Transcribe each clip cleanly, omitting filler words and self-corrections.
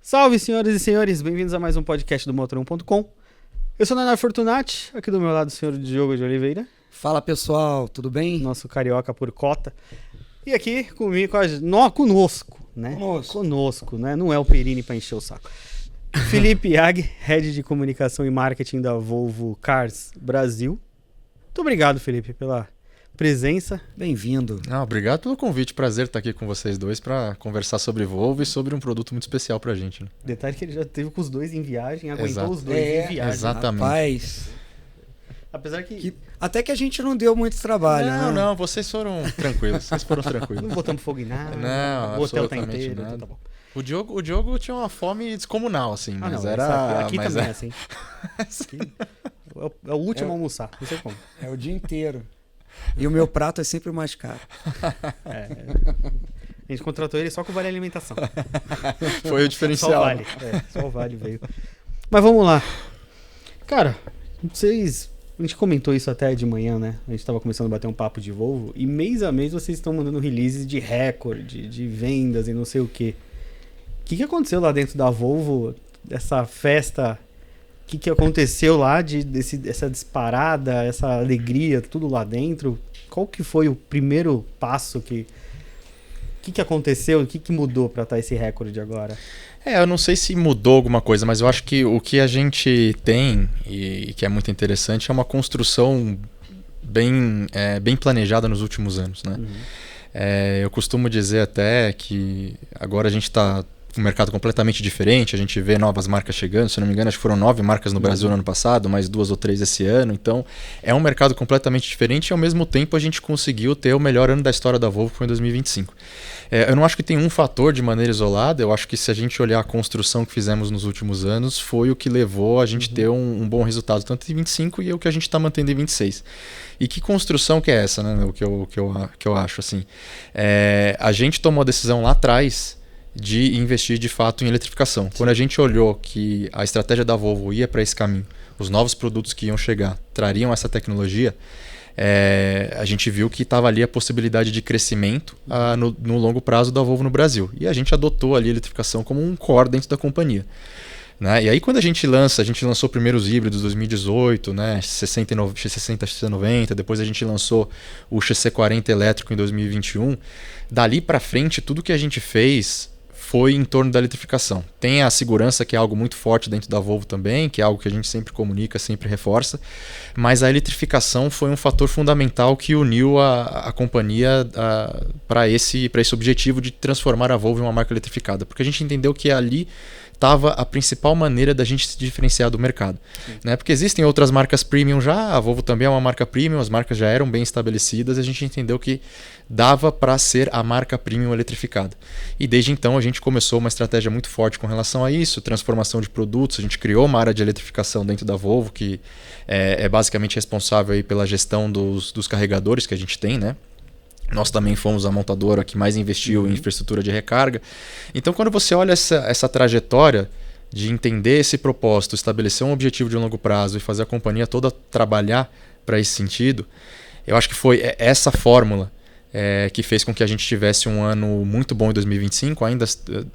Salve, senhoras e senhores, bem-vindos a mais um podcast do Motor1.com. Eu sou o Naná Fortunati, aqui do meu lado o senhor Diogo de Oliveira. Fala pessoal, tudo bem? Nosso carioca por cota. E aqui comigo, conosco, né? Conosco, né? Não é o Perini pra encher o saco. Felipe Yag, Head de Comunicação e Marketing da Volvo Cars Brasil. Muito obrigado, Felipe, pela presença. Bem-vindo. Obrigado pelo convite, prazer estar aqui com vocês dois para conversar sobre Volvo e sobre um produto muito especial pra gente. Né? Detalhe que ele já teve com os dois em viagem, aguentou Exato. os dois em viagem. Exatamente. Rapaz, Apesar que... até que a gente não deu muito trabalho, né? Não, vocês foram tranquilos, Não botamos fogo em nada, Não, o hotel tá absolutamente inteiro, nada. tá bom. O Diogo tinha uma fome descomunal, assim, mas não, era... Aqui mas também é assim. Aqui é o último a almoçar, não sei como. É o dia inteiro. E o meu prato é sempre o mais caro. A gente contratou ele só com o Vale Alimentação. Foi o diferencial. Só o Vale. Só o Vale veio. Mas vamos lá. Cara, a gente comentou isso até de manhã, né? A gente tava começando a bater um papo de Volvo. E mês a mês vocês estão mandando releases de recorde, de vendas e não sei o quê. O que aconteceu lá dentro da Volvo? Essa festa... O que aconteceu lá, essa disparada, essa alegria, tudo lá dentro? Qual que foi o primeiro passo que aconteceu? O que mudou para estar esse recorde agora? Eu não sei se mudou alguma coisa, mas eu acho que o que a gente tem e que é muito interessante é uma construção bem planejada nos últimos anos, né? Eu costumo dizer até que agora a gente está um mercado completamente diferente, a gente vê novas marcas chegando, se não me engano acho que foram 9 marcas no Brasil no ano passado, mais 2 ou 3 esse ano, então é um mercado completamente diferente e ao mesmo tempo a gente conseguiu ter o melhor ano da história da Volvo, que foi em 2025. Eu não acho que tem um fator de maneira isolada, eu acho que se a gente olhar a construção que fizemos nos últimos anos, foi o que levou a gente ter um bom resultado, tanto em 25 e o que a gente está mantendo em 26. E que construção que é essa, né? O que eu acho, assim. A gente tomou a decisão lá atrás de investir de fato em eletrificação. Quando a gente olhou que a estratégia da Volvo ia para esse caminho, os novos produtos que iam chegar trariam essa tecnologia, a gente viu que estava ali a possibilidade de crescimento no longo prazo da Volvo no Brasil. E a gente adotou ali a eletrificação como um core dentro da companhia. Né? E aí quando a gente lançou primeiro os híbridos em 2018, né? 60 XC90, depois a gente lançou o XC40 elétrico em 2021. Dali para frente, tudo que a gente fez foi em torno da eletrificação. Tem a segurança, que é algo muito forte dentro da Volvo também, que é algo que a gente sempre comunica, sempre reforça, mas a eletrificação foi um fator fundamental que uniu a companhia para esse objetivo de transformar a Volvo em uma marca eletrificada, porque a gente entendeu que ali estava a principal maneira da gente se diferenciar do mercado. Né? Porque existem outras marcas premium já, a Volvo também é uma marca premium, as marcas já eram bem estabelecidas, e a gente entendeu que dava para ser a marca premium eletrificada. E desde então a gente começou uma estratégia muito forte com relação a isso, transformação de produtos, a gente criou uma área de eletrificação dentro da Volvo, que é basicamente responsável aí pela gestão dos carregadores que a gente tem, né? Nós também fomos a montadora que mais investiu em infraestrutura de recarga. Então, quando você olha essa trajetória de entender esse propósito, estabelecer um objetivo de longo prazo e fazer a companhia toda trabalhar para esse sentido, eu acho que foi essa fórmula que fez com que a gente tivesse um ano muito bom em 2025, ainda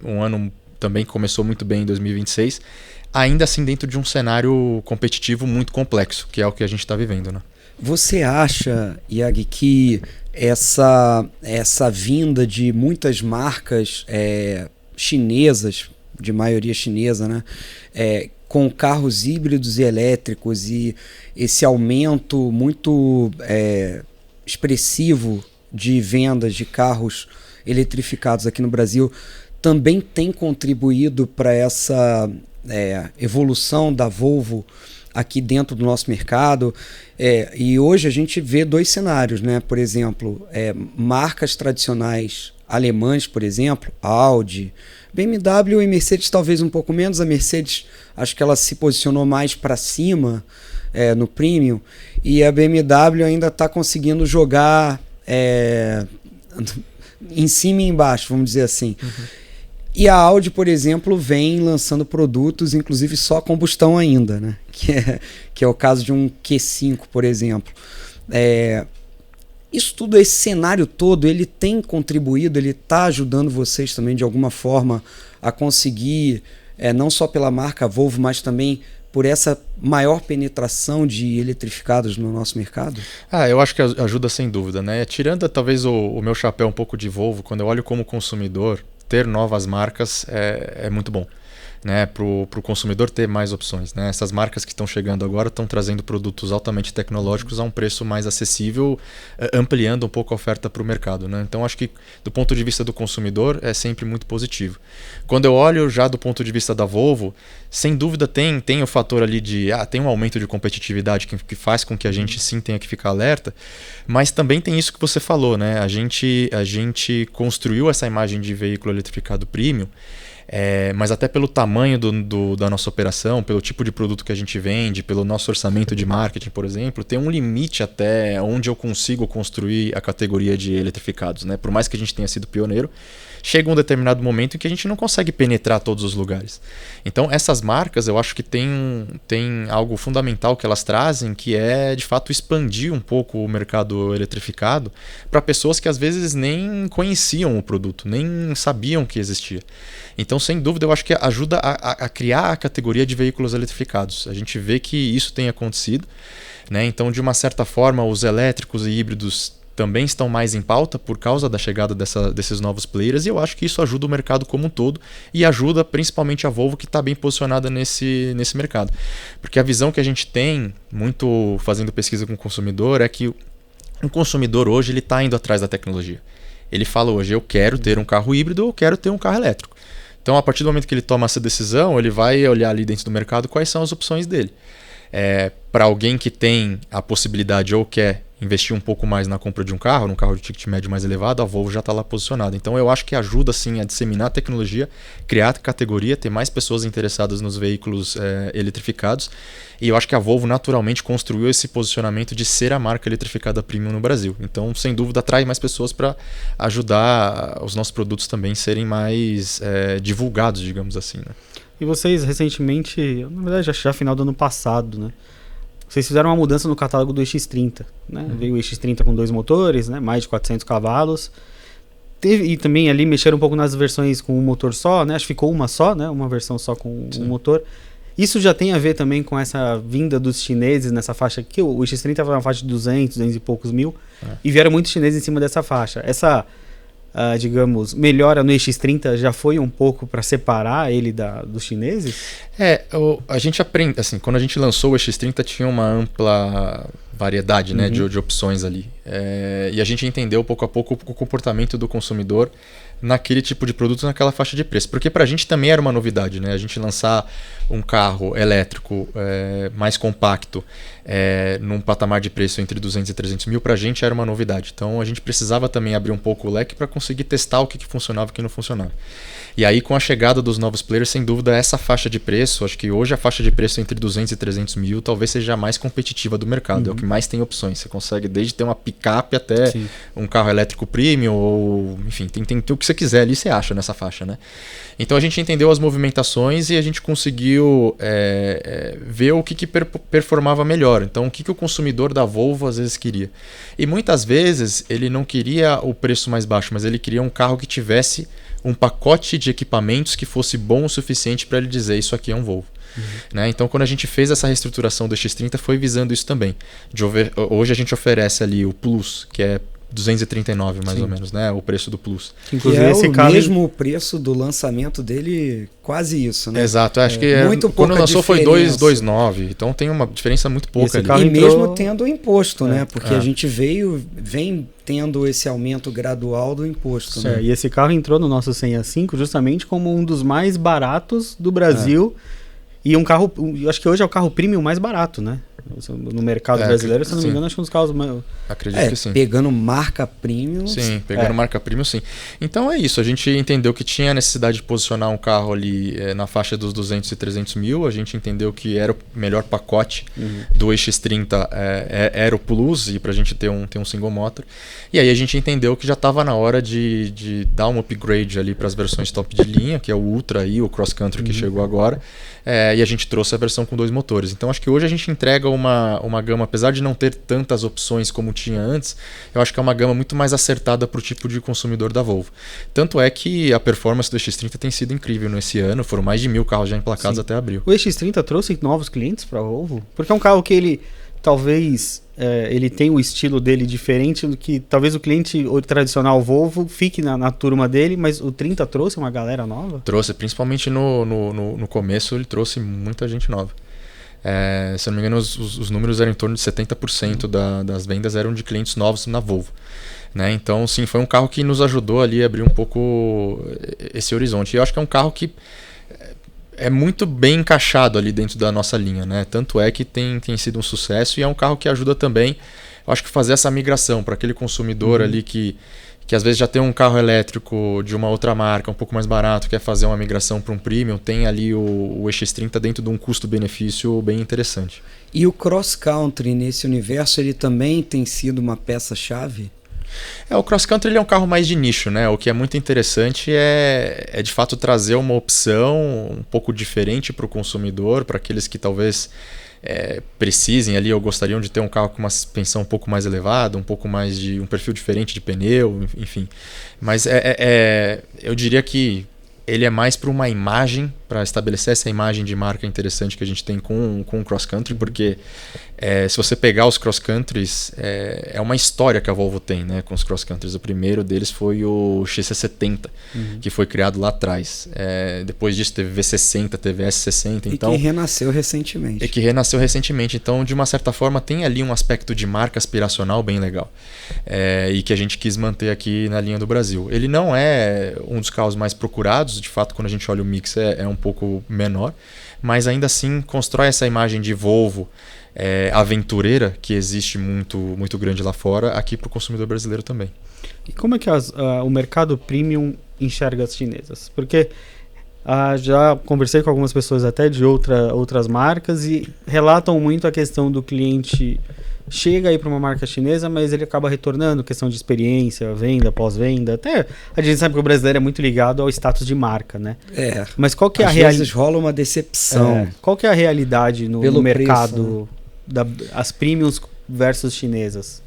um ano também que começou muito bem em 2026, ainda assim dentro de um cenário competitivo muito complexo, que é o que a gente está vivendo, né? Você acha, Yag, que essa vinda de muitas marcas chinesas, de maioria chinesa, né, com carros híbridos e elétricos e esse aumento muito expressivo de vendas de carros eletrificados aqui no Brasil, também tem contribuído para essa evolução da Volvo aqui dentro do nosso mercado? E hoje a gente vê 2 cenários, né? Por exemplo, marcas tradicionais alemãs, por exemplo, Audi, BMW e Mercedes talvez um pouco menos. A Mercedes, acho que ela se posicionou mais para cima no premium, e a BMW ainda está conseguindo jogar em cima e embaixo, vamos dizer assim. E a Audi, por exemplo, vem lançando produtos, inclusive só combustão ainda, né? Que é o caso de um Q5, por exemplo. Isso tudo, esse cenário todo, ele tem contribuído, ele está ajudando vocês também de alguma forma a conseguir, não só pela marca Volvo, mas também por essa maior penetração de eletrificados no nosso mercado? Eu acho que ajuda sem dúvida, né? Tirando talvez o meu chapéu um pouco de Volvo, quando eu olho como consumidor, ter novas marcas é muito bom. Né, para o consumidor ter mais opções. Né? Essas marcas que estão chegando agora estão trazendo produtos altamente tecnológicos a um preço mais acessível, ampliando um pouco a oferta para o mercado. Né? Então acho que do ponto de vista do consumidor é sempre muito positivo. Quando eu olho já do ponto de vista da Volvo, sem dúvida tem o fator ali de tem um aumento de competitividade que faz com que a gente sim tenha que ficar alerta, mas também tem isso que você falou, né? A gente construiu essa imagem de veículo eletrificado premium, mas até pelo tamanho da nossa operação, pelo tipo de produto que a gente vende, pelo nosso orçamento de marketing, por exemplo, tem um limite até onde eu consigo construir a categoria de eletrificados. Né? Por mais que a gente tenha sido pioneiro, chega um determinado momento em que a gente não consegue penetrar todos os lugares. Então essas marcas, eu acho que tem algo fundamental que elas trazem, que é de fato expandir um pouco o mercado eletrificado para pessoas que às vezes nem conheciam o produto, nem sabiam que existia. Então, sem dúvida, eu acho que ajuda a criar a categoria de veículos eletrificados. A gente vê que isso tem acontecido, né? Então, de uma certa forma, os elétricos e híbridos também estão mais em pauta por causa da chegada desses novos players, e eu acho que isso ajuda o mercado como um todo e ajuda principalmente a Volvo, que está bem posicionada nesse mercado. Porque a visão que a gente tem, muito fazendo pesquisa com o consumidor, é que o consumidor hoje está indo atrás da tecnologia. Ele fala hoje, eu quero ter um carro híbrido ou eu quero ter um carro elétrico. Então, a partir do momento que ele toma essa decisão, ele vai olhar ali dentro do mercado quais são as opções dele. Para alguém que tem a possibilidade ou quer investir um pouco mais na compra de um carro, num carro de ticket médio mais elevado, a Volvo já está lá posicionada. Então eu acho que ajuda sim a disseminar a tecnologia, criar a categoria, ter mais pessoas interessadas nos veículos eletrificados. E eu acho que a Volvo naturalmente construiu esse posicionamento de ser a marca eletrificada premium no Brasil. Então, sem dúvida, atrai mais pessoas para ajudar os nossos produtos também serem mais divulgados, digamos assim. Né? E vocês recentemente, na verdade já final do ano passado, né? Vocês fizeram uma mudança no catálogo do EX30, né? Veio o EX30 com 2 motores, né? Mais de 400 cavalos. E também ali mexeram um pouco nas versões com um motor só, né? Acho que ficou uma só, né? Uma versão só com um motor. Isso já tem a ver também com essa vinda dos chineses nessa faixa aqui. O EX30 estava na faixa de 200 e poucos mil. E vieram muitos chineses em cima dessa faixa. Essa, digamos, melhora no EX30 já foi um pouco para separar ele dos chineses? A gente aprende, assim, quando a gente lançou o EX30 tinha uma ampla variedade, né, de opções ali. E a gente entendeu pouco a pouco o comportamento do consumidor naquele tipo de produto, naquela faixa de preço. Porque para a gente também era uma novidade, né? A gente lançar um carro elétrico mais compacto num patamar de preço entre 200 e 300 mil, para a gente era uma novidade. Então a gente precisava também abrir um pouco o leque para conseguir testar o que funcionava e o que não funcionava. E aí, com a chegada dos novos players, sem dúvida, essa faixa de preço, acho que hoje a faixa de preço entre 200 e 300 mil talvez seja a mais competitiva do mercado. É o que mais tem opções. Você consegue desde ter uma picape até um carro elétrico premium, ou enfim, tem o que você quiser ali, você acha nessa faixa, né? Então a gente entendeu as movimentações e a gente conseguiu ver o que performava melhor. Então, o que o consumidor da Volvo às vezes queria. E muitas vezes ele não queria o preço mais baixo, mas ele queria um carro que tivesse um pacote de equipamentos que fosse bom o suficiente para ele dizer isso aqui é um Volvo. Né? Então, quando a gente fez essa reestruturação do X30, foi visando isso também. Hoje a gente oferece ali o Plus, que é 239 mais ou menos, né? O preço do Plus. Inclusive esse carro mesmo preço do lançamento dele, quase isso, né? Exato, acho que muito quando lançou foi 229, então tem uma diferença muito pouca ali. E mesmo tendo o imposto, né? Porque a gente vem tendo esse aumento gradual do imposto. Né? E esse carro entrou no nosso 100 a 5 justamente como um dos mais baratos do Brasil. E um carro, eu acho que hoje é o carro premium mais barato, né? No mercado brasileiro, se não me engano, acho que um dos carros mais... Acredito que sim. Pegando marca premium. Sim, pegando marca premium, sim. Então é isso, a gente entendeu que tinha a necessidade de posicionar um carro ali na faixa dos 200 e 300 mil, a gente entendeu que era o melhor pacote do EX30 era o Plus, e pra gente ter um single motor. E aí a gente entendeu que já estava na hora de dar um upgrade ali para as versões top de linha, que é o Ultra e o Cross Country que chegou agora. E a gente trouxe a versão com 2 motores. Então acho que hoje a gente entrega uma gama, apesar de não ter tantas opções como tinha antes, eu acho que é uma gama muito mais acertada para o tipo de consumidor da Volvo. Tanto é que a performance do X30 tem sido incrível nesse ano, foram mais de 1.000 carros já emplacados até abril. O X30 trouxe novos clientes para a Volvo? Porque é um carro que ele, talvez, ele tem o estilo dele diferente do que talvez o cliente tradicional Volvo fique na turma dele, mas o 30 trouxe uma galera nova? Trouxe, principalmente no começo, ele trouxe muita gente nova. Se eu não me engano, os números eram em torno de 70% das vendas eram de clientes novos na Volvo. Né? Então, sim, foi um carro que nos ajudou ali a abrir um pouco esse horizonte. E eu acho que é um carro que é muito bem encaixado ali dentro da nossa linha. Né? Tanto é que tem sido um sucesso e é um carro que ajuda também, eu acho que fazer essa migração para aquele consumidor ali que às vezes já tem um carro elétrico de uma outra marca, um pouco mais barato, quer fazer uma migração para um premium, tem ali o EX30 dentro de um custo-benefício bem interessante. E o cross-country nesse universo, ele também tem sido uma peça-chave? O cross-country ele é um carro mais de nicho, né? O que é muito interessante é de fato trazer uma opção um pouco diferente para o consumidor, para aqueles que talvez precisem ali ou gostariam de ter um carro com uma suspensão um pouco mais elevada, um pouco mais de um perfil diferente de pneu, enfim. Mas eu diria que ele é mais para uma imagem, para estabelecer essa imagem de marca interessante que a gente tem com o cross-country, porque se você pegar os cross-countries, é uma história que a Volvo tem, né, com os cross-countries. O primeiro deles foi o XC70, que foi criado lá atrás. Depois disso teve V60, teve S60. Então, que renasceu recentemente. Então, de uma certa forma, tem ali um aspecto de marca aspiracional bem legal. E que a gente quis manter aqui na linha do Brasil. Ele não é um dos carros mais procurados, de fato, quando a gente olha o mix é um pouco menor, mas ainda assim constrói essa imagem de Volvo aventureira que existe muito grande lá fora, aqui para o consumidor brasileiro também. E como é que o mercado premium enxerga as chinesas? Porque já conversei com algumas pessoas até de outras marcas e relatam muito a questão do cliente chega aí para uma marca chinesa, mas ele acaba retornando, questão de experiência, venda, pós-venda. Até a gente sabe que o brasileiro é muito ligado ao status de marca, né? Mas qual que é a realidade? Às vezes rola uma decepção. Qual que é a realidade no mercado, as premiums versus chinesas?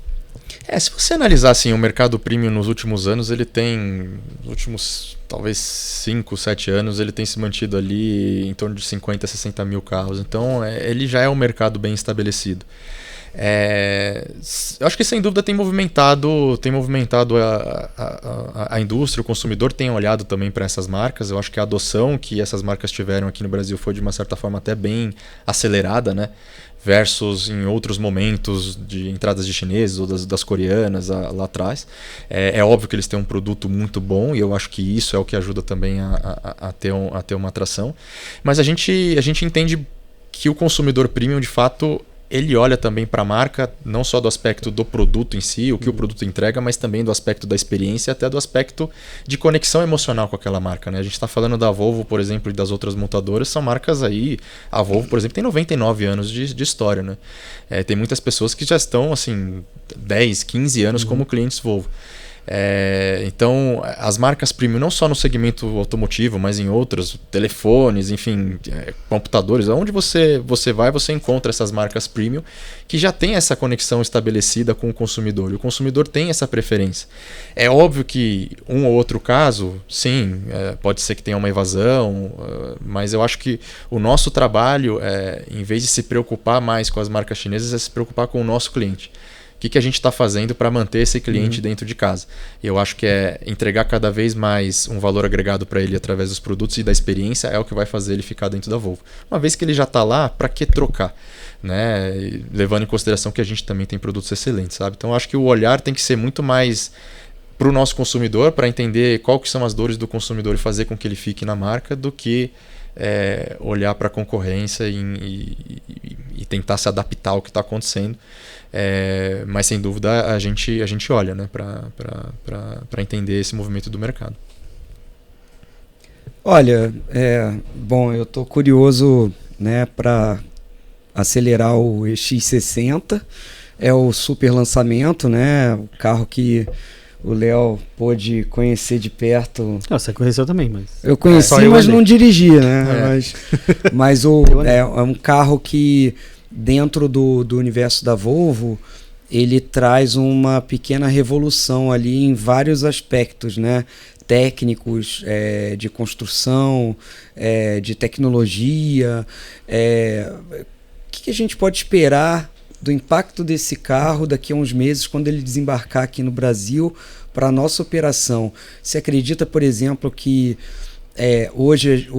Se você analisar assim, o mercado premium nos últimos anos, ele tem, nos últimos talvez 5, 7 anos, ele tem se mantido ali em torno de 50, 60 mil carros. Então, ele já é um mercado bem estabelecido. Eu acho que sem dúvida tem movimentado a indústria, o consumidor tem olhado também para essas marcas. Eu acho que a adoção que essas marcas tiveram aqui no Brasil foi de uma certa forma até bem acelerada, né? Versus em outros momentos de entradas de chineses ou das coreanas lá atrás. É óbvio que eles têm um produto muito bom e eu acho que isso é o que ajuda também a ter uma atração. Mas a gente entende que o consumidor premium, de fato, ele olha também para a marca, não só do aspecto do produto em si, o que o produto entrega, mas também do aspecto da experiência, até do aspecto de conexão emocional com aquela marca, né? A gente está falando da Volvo, por exemplo, e das outras montadoras, são marcas aí... A Volvo, por exemplo, tem 99 anos de história, né? Tem muitas pessoas que já estão, assim, 10, 15 anos como clientes Volvo. Então, as marcas premium, não só no segmento automotivo, mas em outros, telefones, enfim, computadores, onde você vai, você encontra essas marcas premium que já tem essa conexão estabelecida com o consumidor. E o consumidor tem essa preferência. É óbvio que um ou outro caso, sim, pode ser que tenha uma evasão, mas eu acho que o nosso trabalho, em vez de se preocupar mais com as marcas chinesas, é se preocupar com o nosso cliente. O que a gente está fazendo para manter esse cliente dentro de casa? Eu acho que entregar cada vez mais um valor agregado para ele através dos produtos e da experiência é o que vai fazer ele ficar dentro da Volvo. Uma vez que ele já está lá, para que trocar? Né? E levando em consideração que a gente também tem produtos excelentes, sabe? Então, eu acho que o olhar tem que ser muito mais para o nosso consumidor, para entender qual que são as dores do consumidor e fazer com que ele fique na marca, do que olhar para a concorrência e tentar se adaptar ao que está acontecendo. Mas sem dúvida a gente olha, né, para entender esse movimento do mercado. Olha, bom, eu estou curioso, né, para acelerar o EX60. É o super lançamento, né, o carro que o Léo pôde conhecer de perto. Você conheceu também, mas... Eu conheci, mas não dirigi, né? Mas é um carro que dentro do universo da Volvo, ele traz uma pequena revolução ali em vários aspectos, né? Técnicos, de construção, de tecnologia. O que a gente pode esperar do impacto desse carro daqui a uns meses, quando ele desembarcar aqui no Brasil, para a nossa operação? Você acredita, por exemplo, que hoje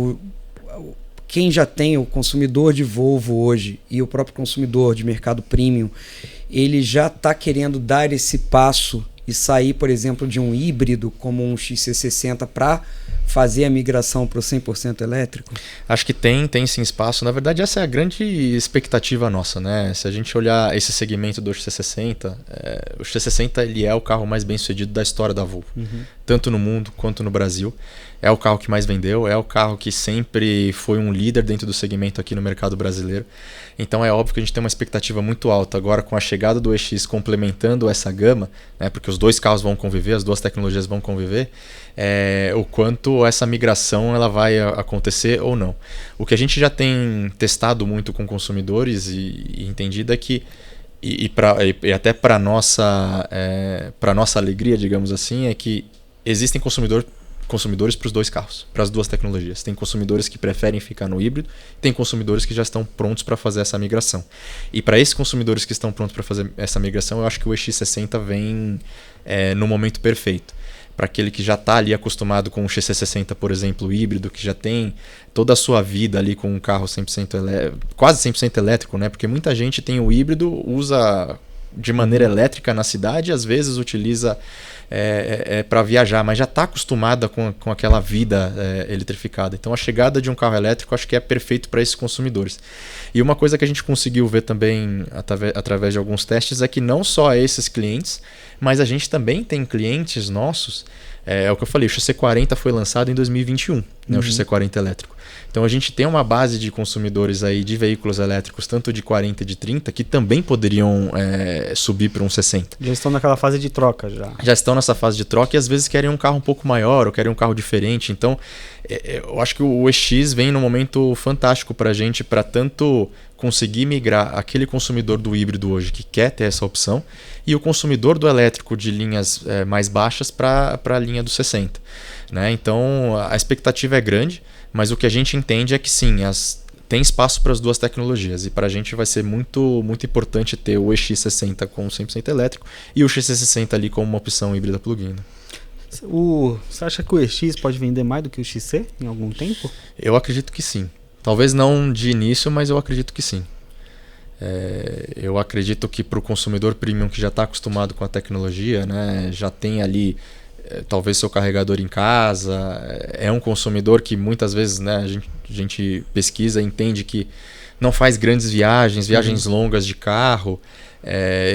quem já tem o consumidor de Volvo hoje e o próprio consumidor de mercado premium, ele já está querendo dar esse passo e sair, por exemplo, de um híbrido como um XC60 para fazer a migração para o 100% elétrico? Acho que tem sim espaço. Na verdade, essa é a grande expectativa nossa, né? Se a gente olhar esse segmento do XC60, o XC60 ele é o carro mais bem sucedido da história da Volvo, tanto no mundo quanto no Brasil. É o carro que mais vendeu, é o carro que sempre foi um líder dentro do segmento aqui no mercado brasileiro. Então é óbvio que a gente tem uma expectativa muito alta agora com a chegada do EX complementando essa gama, né, porque os dois carros vão conviver, as duas tecnologias vão conviver, o quanto essa migração ela vai acontecer ou não. O que a gente já tem testado muito com consumidores e entendido é que e até para nossa alegria, digamos assim, é que existem consumidores para os dois carros, para as duas tecnologias. Tem consumidores que preferem ficar no híbrido, tem consumidores que já estão prontos para fazer essa migração. E para esses consumidores que estão prontos para fazer essa migração, eu acho que o EX60 vem no momento perfeito. Para aquele que já está ali acostumado com o XC60, por exemplo, híbrido, que já tem toda a sua vida ali com um carro 100% quase 100% elétrico, né? Porque muita gente tem o híbrido, usa de maneira elétrica na cidade, às vezes utiliza para viajar, mas já está acostumada com aquela vida eletrificada. Então a chegada de um carro elétrico acho que é perfeito para esses consumidores. E uma coisa que a gente conseguiu ver também através de alguns testes é que não só esses clientes, mas a gente também tem clientes nossos, é o que eu falei, o XC40 foi lançado em 2021, né, o XC40 elétrico. Então a gente tem uma base de consumidores aí de veículos elétricos, tanto de 40 e de 30, que também poderiam subir para um 60. Já estão naquela fase de troca já. Já estão nessa fase de troca e às vezes querem um carro um pouco maior ou querem um carro diferente. Então eu acho que o EX vem num momento fantástico para a gente, para tanto conseguir migrar aquele consumidor do híbrido hoje que quer ter essa opção e o consumidor do elétrico de linhas mais baixas para a linha do 60. Né? Então a expectativa é grande, mas o que a gente entende é que sim, tem espaço para as duas tecnologias e para a gente vai ser muito, muito importante ter o EX60 com 100% elétrico e o XC60 ali como uma opção híbrida plug-in. Você acha que o EX pode vender mais do que o XC em algum tempo? Eu acredito que sim. Talvez não de início, mas eu acredito que sim. Eu acredito que para o consumidor premium que já está acostumado com a tecnologia, né, já tem ali talvez seu carregador em casa, é um consumidor que muitas vezes, né, a gente pesquisa e entende que não faz grandes viagens longas de carro.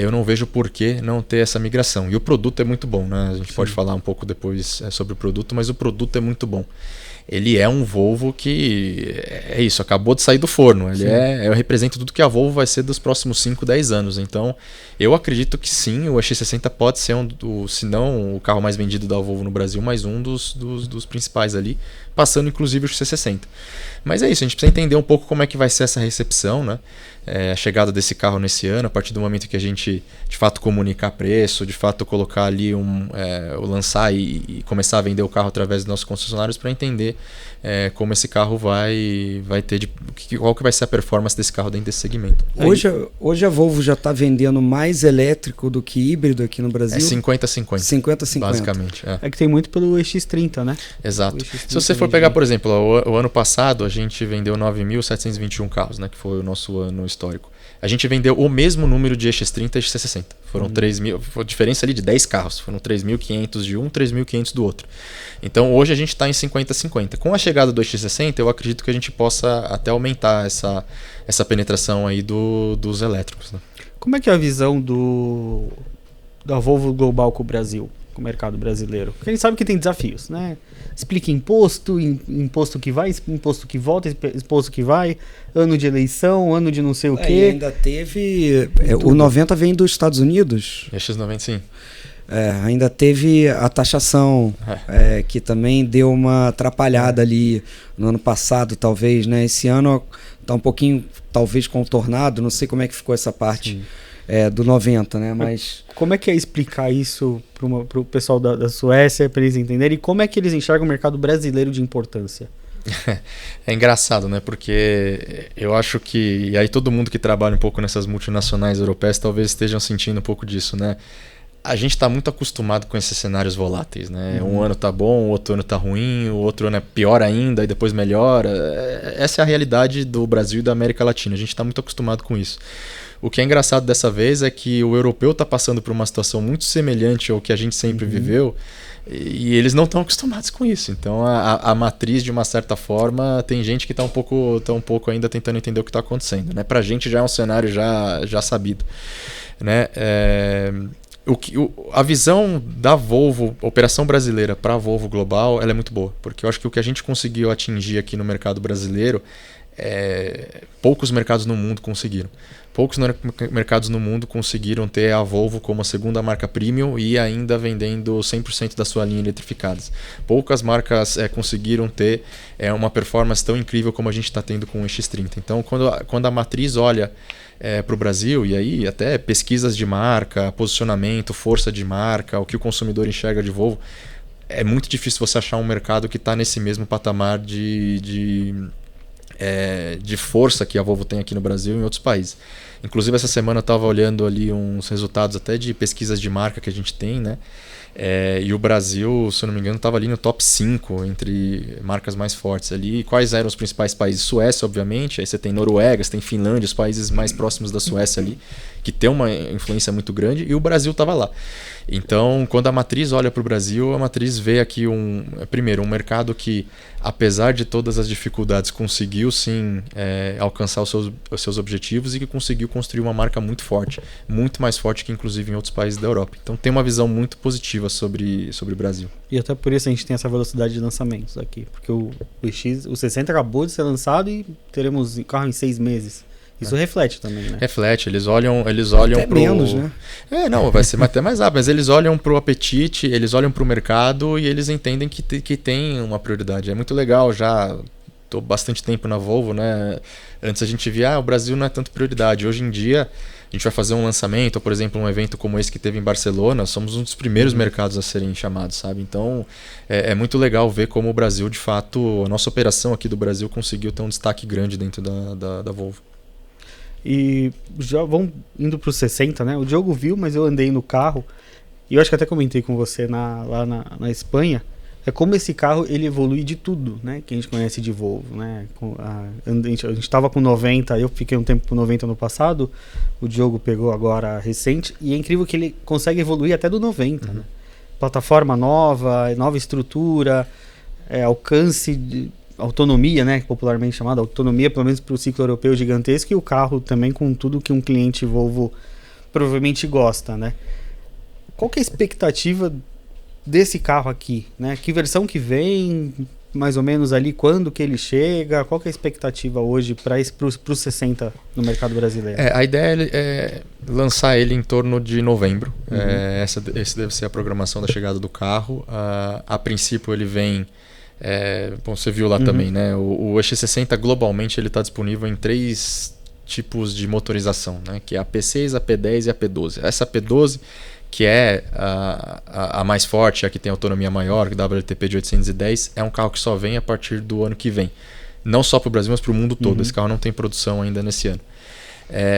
Eu não vejo por que não ter essa migração. E o produto é muito bom, né? A gente pode falar um pouco depois sobre o produto, mas o produto é muito bom. Ele é um Volvo que é isso, acabou de sair do forno. Ele representa tudo que a Volvo vai ser dos próximos 5, 10 anos. Então, eu acredito que sim, o EX60 pode ser se não o carro mais vendido da Volvo no Brasil, mas um dos principais ali, passando inclusive o XC60. Mas é isso, a gente precisa entender um pouco como é que vai ser essa recepção, né? A chegada desse carro nesse ano, a partir do momento que a gente de fato comunicar preço, de fato colocar ali lançar e começar a vender o carro através dos nossos concessionários para entender como esse carro vai ter, qual que vai ser a performance desse carro dentro desse segmento. Hoje a Volvo já está vendendo mais elétrico do que híbrido aqui no Brasil? 50-50. 50-50. Basicamente. É que tem muito pelo EX30, né? Exato. Se você for pegar, por exemplo, o ano passado a gente vendeu 9.721 carros, né, que foi o nosso ano histórico. A gente vendeu o mesmo número de EX30 e EX60. Foram 3.000, foi diferença ali de 10 carros. Foram 3.500 de um, 3.500 do outro. Então hoje a gente está em 50-50. Com a chegada do EX60, eu acredito que a gente possa até aumentar essa penetração aí dos elétricos. Né? Como é que é a visão da Volvo Global com o Brasil, com o mercado brasileiro? Porque a gente sabe que tem desafios, né? Explica imposto que vai, imposto que volta, imposto que vai, ano de eleição, ano de não sei o quê. E ainda teve... o 90 vem dos Estados Unidos. EX90, sim. Ainda teve a taxação, que também deu uma atrapalhada ali no ano passado, talvez, né? Esse ano está um pouquinho, talvez, contornado, não sei como é que ficou essa parte do 90, né? Mas como é que é explicar isso para o pessoal da Suécia, para eles entenderem? E como é que eles enxergam o mercado brasileiro de importância? É engraçado, né? Porque eu acho que... E aí todo mundo que trabalha um pouco nessas multinacionais europeias talvez estejam sentindo um pouco disso, né? A gente está muito acostumado com esses cenários voláteis, né? Um ano tá bom, o outro ano tá ruim, o outro ano é pior ainda e depois melhora. Essa é a realidade do Brasil e da América Latina. A gente está muito acostumado com isso. O que é engraçado dessa vez é que o europeu está passando por uma situação muito semelhante ao que a gente sempre viveu e eles não estão acostumados com isso. Então a matriz, de uma certa forma, tem gente que está um pouco ainda tentando entender o que está acontecendo, né? Para a gente já é um cenário já sabido, né? A visão da Volvo, operação brasileira para a Volvo global, ela é muito boa, porque eu acho que o que a gente conseguiu atingir aqui no mercado brasileiro, poucos mercados no mundo conseguiram. Poucos mercados no mundo conseguiram ter a Volvo como a segunda marca premium e ainda vendendo 100% da sua linha eletrificadas. Poucas marcas conseguiram ter uma performance tão incrível como a gente está tendo com o X30. Então, quando a matriz olha para o Brasil, e aí até pesquisas de marca, posicionamento, força de marca, o que o consumidor enxerga de Volvo, é muito difícil você achar um mercado que está nesse mesmo patamar de força que a Volvo tem aqui no Brasil e em outros países. Inclusive, essa semana eu estava olhando ali uns resultados até de pesquisas de marca que a gente tem, né? E o Brasil, se eu não me engano, estava ali no top 5 entre marcas mais fortes ali. E quais eram os principais países? Suécia, obviamente, aí você tem Noruega, você tem Finlândia, os países mais próximos da Suécia ali, que tem uma influência muito grande, e o Brasil estava lá. Então, quando a matriz olha para o Brasil, a matriz vê aqui primeiro, um mercado que, apesar de todas as dificuldades, conseguiu sim alcançar os seus objetivos e que conseguiu construir uma marca muito forte, muito mais forte que inclusive em outros países da Europa. Então tem uma visão muito positiva sobre o Brasil. E até por isso a gente tem essa velocidade de lançamentos aqui, porque o 60 acabou de ser lançado e teremos carro em 6 meses. Isso reflete também, né? Reflete, eles olham até pro... menos, né? Não, vai ser até mais rápido, mas eles olham pro apetite, eles olham pro mercado e eles entendem que tem uma prioridade. É muito legal, já estou bastante tempo na Volvo, né? Antes a gente via, o Brasil não é tanto prioridade. Hoje em dia, a gente vai fazer um lançamento, ou, por exemplo, um evento como esse que teve em Barcelona, somos um dos primeiros mercados a serem chamados, sabe? Então, é muito legal ver como o Brasil, de fato, a nossa operação aqui do Brasil conseguiu ter um destaque grande dentro da Volvo. E já vão indo para os 60, né? O Diogo viu, mas eu andei no carro e eu acho que até comentei com você lá na Espanha. É como esse carro ele evolui de tudo, né? Que a gente conhece de Volvo, né? A gente estava com 90, eu fiquei um tempo com 90 no passado, o Diogo pegou agora recente, e é incrível que ele consegue evoluir até do 90, né? Plataforma nova estrutura, alcance, autonomia, né? Popularmente chamada autonomia, pelo menos para o ciclo europeu gigantesco, e o carro também com tudo que um cliente Volvo provavelmente gosta, né? Qual que é a expectativa desse carro aqui, né? Que versão que vem, mais ou menos ali, quando que ele chega? Qual que é a expectativa hoje para os 60 no mercado brasileiro? A ideia é lançar ele em torno de novembro. Essa deve ser a programação da chegada do carro. A princípio ele vem... bom, você viu lá também, né? O EX60 globalmente ele está disponível em 3 tipos de motorização, né? Que é a P6, a P10 e a P12. Essa P12, que é a mais forte, a que tem autonomia maior, o WLTP de 810, é um carro que só vem a partir do ano que vem. Não só para o Brasil, mas para o mundo todo. Esse carro não tem produção ainda nesse ano.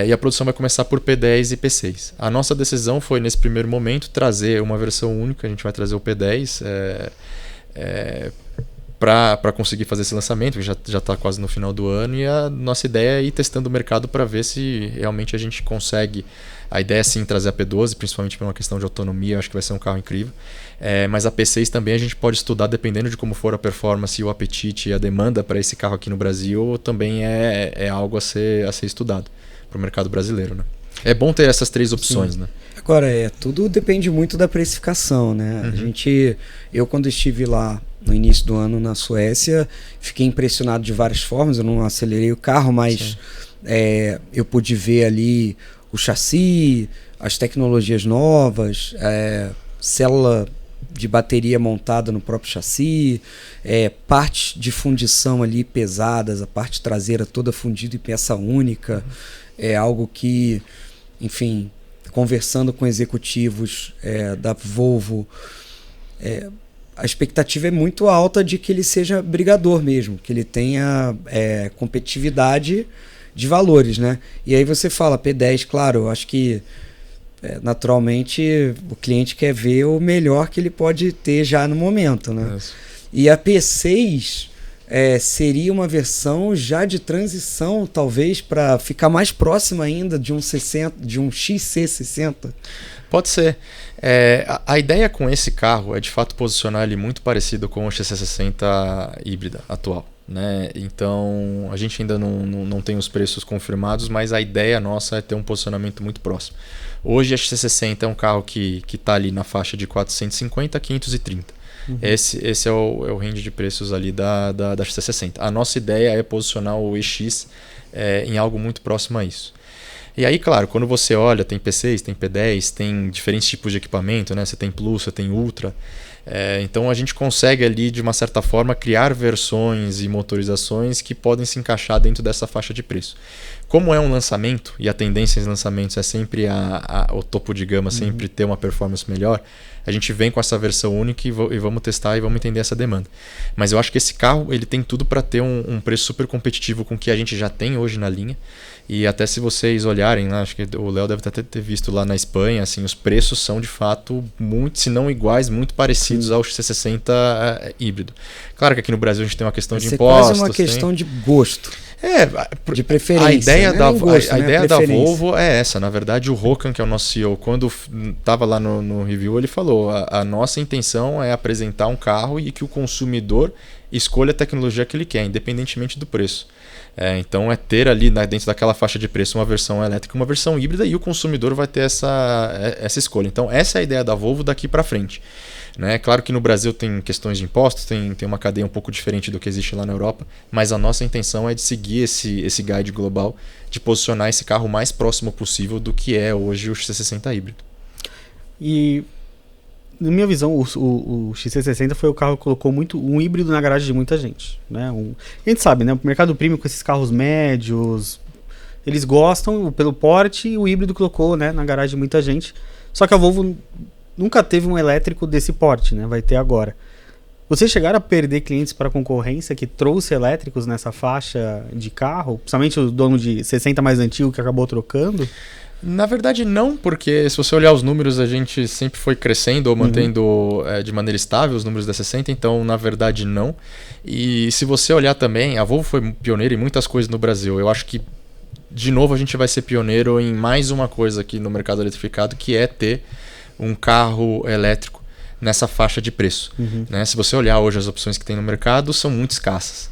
E a produção vai começar por P10 e P6. A nossa decisão foi, nesse primeiro momento, trazer uma versão única. A gente vai trazer o P10 para conseguir fazer esse lançamento, que já está quase no final do ano, e a nossa ideia é ir testando o mercado para ver se realmente a gente consegue. A ideia é sim trazer a P12, principalmente por uma questão de autonomia, eu acho que vai ser um carro incrível. Mas a P6 também a gente pode estudar, dependendo de como for a performance, o apetite e a demanda para esse carro aqui no Brasil, também é algo a ser estudado para o mercado brasileiro, né? É bom ter essas 3 opções, né? Agora, tudo depende muito da precificação, né? Eu quando estive lá no início do ano na Suécia, fiquei impressionado de várias formas. Eu não acelerei o carro, mas eu pude ver ali o chassi, as tecnologias novas, célula de bateria montada no próprio chassi, partes de fundição ali pesadas, a parte traseira toda fundida em peça única, é algo que, enfim, conversando com executivos da Volvo, a expectativa é muito alta de que ele seja brigador mesmo, que ele tenha competitividade de valores, né? E aí você fala, P10, claro, eu acho que naturalmente o cliente quer ver o melhor que ele pode ter já no momento, né? Isso. E a P6 seria uma versão já de transição, talvez, para ficar mais próxima ainda de um XC60? Pode ser. A ideia com esse carro é de fato posicionar ele muito parecido com o XC60 híbrida atual, né? Então a gente ainda não tem os preços confirmados, mas a ideia nossa é ter um posicionamento muito próximo. Hoje a XC60 é um carro que está ali na faixa de 450 a 530. Esse é o range de preços ali da XC60. A nossa ideia é posicionar o EX em algo muito próximo a isso. E aí, claro, quando você olha, tem P6, tem P10, tem diferentes tipos de equipamento, né? Você tem Plus, você tem Ultra. Então a gente consegue ali, de uma certa forma, criar versões e motorizações que podem se encaixar dentro dessa faixa de preço. Como é um lançamento, e a tendência em lançamentos é sempre o topo de gama, sempre ter uma performance melhor, a gente vem com essa versão única e vamos testar e vamos entender essa demanda. Mas eu acho que esse carro ele tem tudo para ter um preço super competitivo com o que a gente já tem hoje na linha. E até se vocês olharem, né, acho que o Léo deve até ter visto lá na Espanha, assim, os preços são de fato muito, se não iguais, muito parecidos ao XC60 híbrido. Claro que aqui no Brasil a gente tem uma questão de impostos. É quase uma questão de gosto. De preferência. A ideia da Volvo é essa. Na verdade, o Håkan, que é o nosso CEO, quando estava lá no review, ele falou: a nossa intenção é apresentar um carro e que o consumidor escolha a tecnologia que ele quer, independentemente do preço. Então é ter ali dentro daquela faixa de preço uma versão elétrica, uma versão híbrida, e o consumidor vai ter essa escolha. Então essa é a ideia da Volvo daqui para frente. Né? Claro que no Brasil tem questões de impostos, tem uma cadeia um pouco diferente do que existe lá na Europa, mas a nossa intenção é de seguir esse guide global, de posicionar esse carro o mais próximo possível do que é hoje o XC60 híbrido. E na minha visão, o XC60 foi o carro que colocou um híbrido na garagem de muita gente, né? A gente sabe, né? O mercado premium com esses carros médios, eles gostam pelo porte, e o híbrido colocou, né, na garagem de muita gente. Só que a Volvo nunca teve um elétrico desse porte, né? Vai ter agora. Vocês chegaram a perder clientes para a concorrência que trouxe elétricos nessa faixa de carro? Principalmente o dono de 60 mais antigo que acabou trocando? Na verdade não, porque se você olhar os números, a gente sempre foi crescendo ou mantendo de maneira estável os números da 60, então na verdade não. E se você olhar também, a Volvo foi pioneira em muitas coisas no Brasil. Eu acho que, de novo, a gente vai ser pioneiro em mais uma coisa aqui no mercado eletrificado, que é ter um carro elétrico nessa faixa de preço. Né? Se você olhar hoje as opções que tem no mercado, são muito escassas.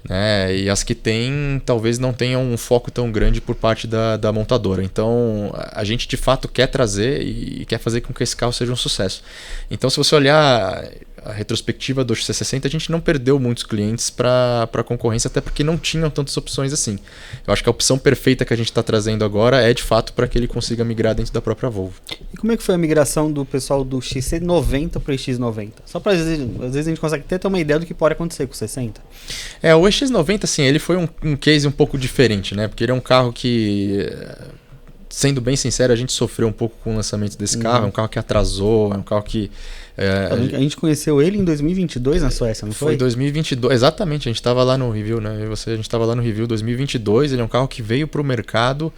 Né? E as que tem talvez não tenham um foco tão grande por parte da montadora. Então a gente de fato quer trazer e quer fazer com que esse carro seja um sucesso. Então, se você olhar a retrospectiva do XC60, a gente não perdeu muitos clientes para a concorrência, até porque não tinham tantas opções assim. Eu acho que a opção perfeita que a gente está trazendo agora é de fato para que ele consiga migrar dentro da própria Volvo. E como é que foi a migração do pessoal do XC90 para o X90? Só para às vezes a gente consegue ter uma ideia do que pode acontecer com o 60. O X90, assim, ele foi um case um pouco diferente, né? Porque ele é um carro que, sendo bem sincero, a gente sofreu um pouco com o lançamento desse carro. É um carro que atrasou, é um carro que... A gente conheceu ele em 2022 na Suécia, não foi? Foi 2022, exatamente. A gente estava lá no review, né? A gente estava lá no review 2022. Ele é um carro que veio para o mercado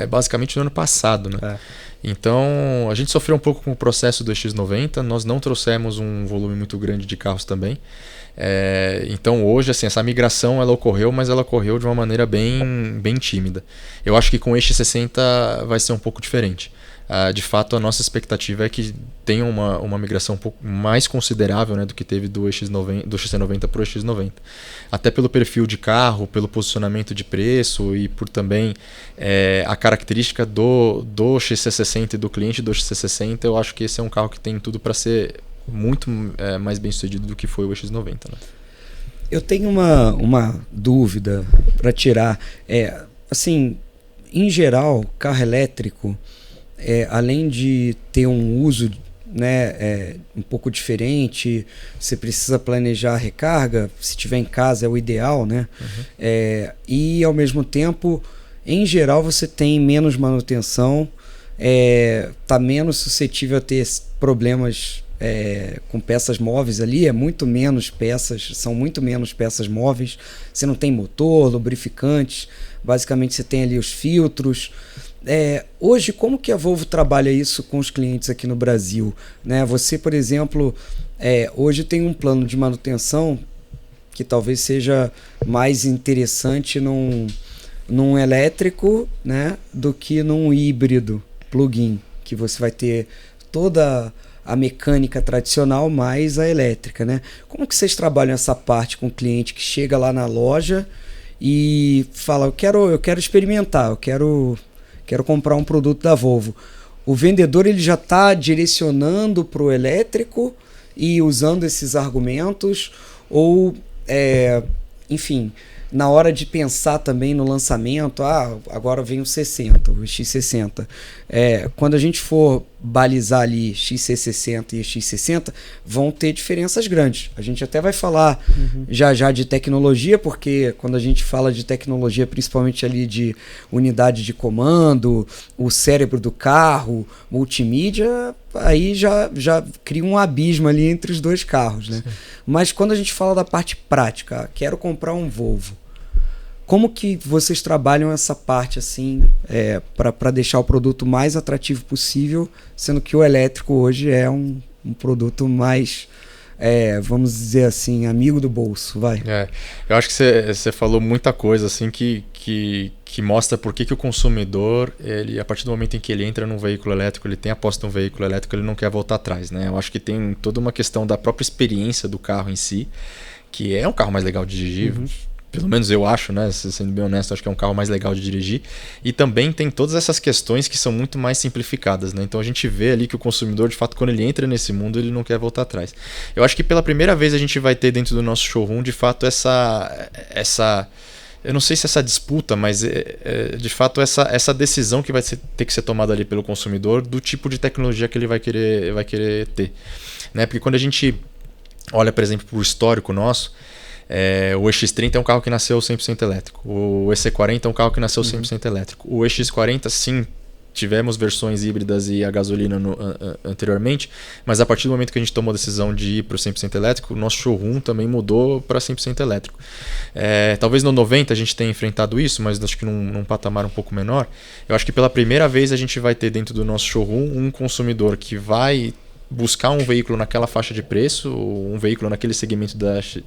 basicamente no ano passado, né? Então a gente sofreu um pouco com o processo do X90. Nós não trouxemos um volume muito grande de carros também. Então hoje, assim, essa migração ela ocorreu, mas ela ocorreu de uma maneira bem tímida. Eu acho que com o X60 vai ser um pouco diferente. De fato, a nossa expectativa é que tenha uma migração um pouco mais considerável, né, do que teve do XC90 para o X90. Até pelo perfil de carro, pelo posicionamento de preço e por também a característica do XC60 e do cliente do XC60, eu acho que esse é um carro que tem tudo para ser muito mais bem sucedido do que foi o X90. Né? Eu tenho uma dúvida para tirar. Assim, em geral, carro elétrico, além de ter um uso né, um pouco diferente, você precisa planejar a recarga, se tiver em casa é o ideal, né? E ao mesmo tempo, em geral, você tem menos manutenção, tá menos suscetível a ter problemas com peças móveis ali, são muito menos peças móveis, você não tem motor, lubrificantes, basicamente você tem ali os filtros. Hoje, como que a Volvo trabalha isso com os clientes aqui no Brasil? Né? Você, por exemplo, hoje tem um plano de manutenção que talvez seja mais interessante num elétrico, né, do que num híbrido plug-in, que você vai ter toda a mecânica tradicional mais a elétrica, né? Como que vocês trabalham essa parte com o cliente que chega lá na loja e fala, eu quero experimentar, eu quero comprar um produto da Volvo. O vendedor ele já está direcionando para o elétrico e usando esses argumentos, ou, enfim, na hora de pensar também no lançamento, agora vem o 60, o X60. Quando a gente for balizar ali XC60 e X60, vão ter diferenças grandes. A gente até vai falar já de tecnologia, porque quando a gente fala de tecnologia, principalmente ali de unidade de comando, o cérebro do carro, multimídia, aí já cria um abismo ali entre os dois carros, né? Mas quando a gente fala da parte prática, quero comprar um Volvo, como que vocês trabalham essa parte assim, para deixar o produto mais atrativo possível, sendo que o elétrico hoje é um produto mais, vamos dizer assim, amigo do bolso, vai? Eu acho que você falou muita coisa assim que mostra por que o consumidor, ele, a partir do momento em que ele entra num veículo elétrico, ele tem aposta num veículo elétrico, ele não quer voltar atrás, né? Eu acho que tem toda uma questão da própria experiência do carro em si, que é um carro mais legal de dirigir. Pelo menos eu acho, né? Sendo bem honesto, acho que é um carro mais legal de dirigir. E também tem todas essas questões que são muito mais simplificadas, né? Então a gente vê ali que o consumidor, de fato, quando ele entra nesse mundo, ele não quer voltar atrás. Eu acho que pela primeira vez a gente vai ter dentro do nosso showroom, de fato, essa eu não sei se essa disputa, mas de fato essa decisão que vai ter que ser tomada ali pelo consumidor do tipo de tecnologia que ele vai querer ter, né? Porque quando a gente olha, por exemplo, para o histórico nosso, o EX30 é um carro que nasceu 100% elétrico. O EC40 é um carro que nasceu 100% elétrico. O EX40, sim, tivemos versões híbridas e a gasolina anteriormente, mas a partir do momento que a gente tomou a decisão de ir para o 100% elétrico, o nosso showroom também mudou para 100% elétrico. Talvez no 90 a gente tenha enfrentado isso, mas acho que num patamar um pouco menor. Eu acho que pela primeira vez a gente vai ter dentro do nosso showroom um consumidor que vai buscar um veículo naquela faixa de preço, um veículo naquele segmento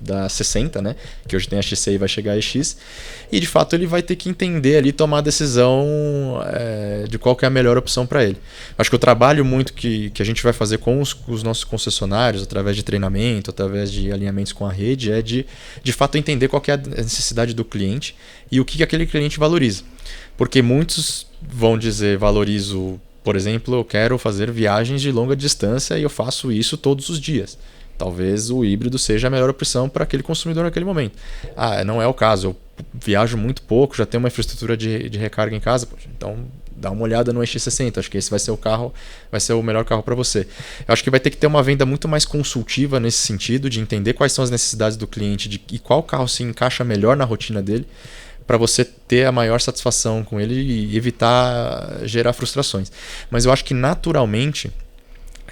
da 60, né? Que hoje tem a XC e vai chegar a EX, e de fato ele vai ter que entender ali, tomar a decisão de qual que é a melhor opção para ele. Acho que o trabalho muito que a gente vai fazer com os nossos concessionários, através de treinamento, através de alinhamentos com a rede, é de fato entender qual que é a necessidade do cliente e o que aquele cliente valoriza. Porque muitos vão dizer, valorizo, por exemplo, eu quero fazer viagens de longa distância e eu faço isso todos os dias. Talvez o híbrido seja a melhor opção para aquele consumidor naquele momento. Não é o caso, eu viajo muito pouco, já tenho uma infraestrutura de recarga em casa, então dá uma olhada no EX60, acho que esse vai ser o melhor carro para você. Eu acho que vai ter que ter uma venda muito mais consultiva nesse sentido, de entender quais são as necessidades do cliente e qual carro se encaixa melhor na rotina dele, para você ter a maior satisfação com ele e evitar gerar frustrações. Mas eu acho que naturalmente,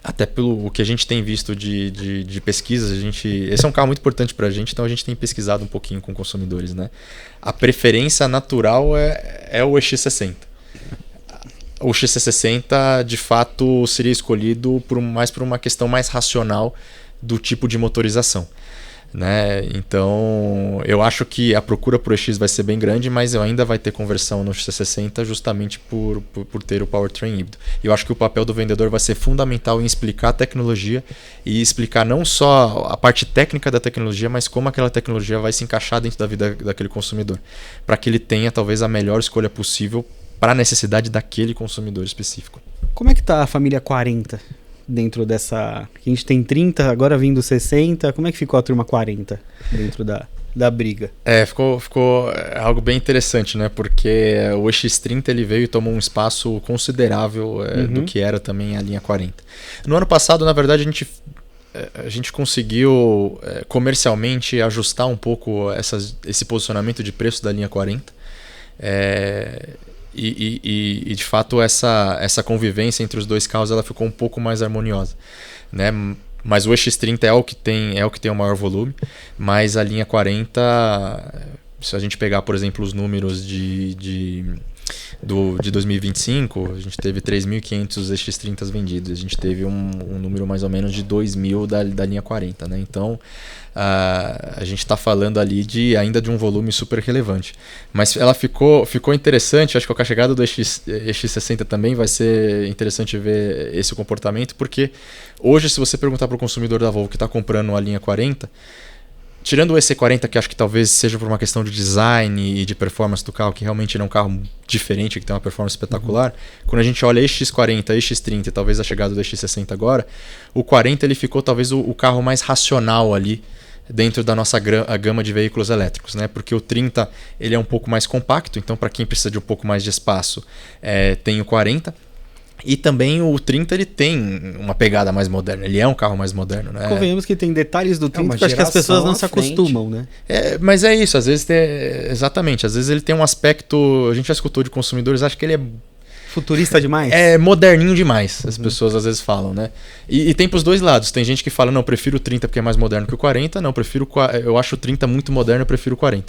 até pelo que a gente tem visto de pesquisas, esse é um carro muito importante para a gente, então a gente tem pesquisado um pouquinho com consumidores, né? A preferência natural é o EX60. O XC60 de fato seria escolhido mais por uma questão mais racional do tipo de motorização, né? Então eu acho que a procura por EX vai ser bem grande, mas eu ainda vai ter conversão no XC60 justamente por ter o powertrain híbrido. Eu acho que o papel do vendedor vai ser fundamental em explicar a tecnologia e explicar não só a parte técnica da tecnologia, mas como aquela tecnologia vai se encaixar dentro da vida daquele consumidor, para que ele tenha talvez a melhor escolha possível para a necessidade daquele consumidor específico. Como é que tá a família 40? dentro dessa... A gente tem 30, agora vindo 60. Como é que ficou a turma 40 dentro da briga? Ficou algo bem interessante, né? Porque o EX30 ele veio e tomou um espaço considerável do que era também a linha 40. No ano passado, na verdade, a gente conseguiu comercialmente ajustar um pouco esse posicionamento de preço da linha 40. E de fato essa convivência entre os dois carros ela ficou um pouco mais harmoniosa, né? Mas o EX30 é o que tem o maior volume, mas a linha 40, se a gente pegar, por exemplo, os números de 2025, a gente teve 3.500 EX30 vendidos, a gente teve um número mais ou menos de 2.000 da linha 40, né? Então a gente está falando ali ainda de um volume super relevante, mas ela ficou interessante. Acho que com a chegada do EX60 também vai ser interessante ver esse comportamento, porque hoje, se você perguntar para o consumidor da Volvo que está comprando a linha 40, tirando o EC40, que acho que talvez seja por uma questão de design e de performance do carro, que realmente é um carro diferente, que tem uma performance espetacular, quando a gente olha EX40, EX30 e talvez a chegada do EX60 agora, o 40 ele ficou talvez o carro mais racional ali dentro da nossa gama de veículos elétricos, né? Porque o 30 ele é um pouco mais compacto, então para quem precisa de um pouco mais de espaço, tem o 40. E também o 30 ele tem uma pegada mais moderna, ele é um carro mais moderno, né? Convenhamos que tem detalhes do 30 que acho que as pessoas não se acostumam, né? Mas é isso, às vezes exatamente, às vezes ele tem um aspecto, a gente já escutou de consumidores, acho que ele é futurista demais? É moderninho demais, as pessoas às vezes falam, né? E tem pros dois lados, tem gente que fala, não, prefiro o 30 porque é mais moderno que o 40, não, eu acho o 30 muito moderno, eu prefiro o 40.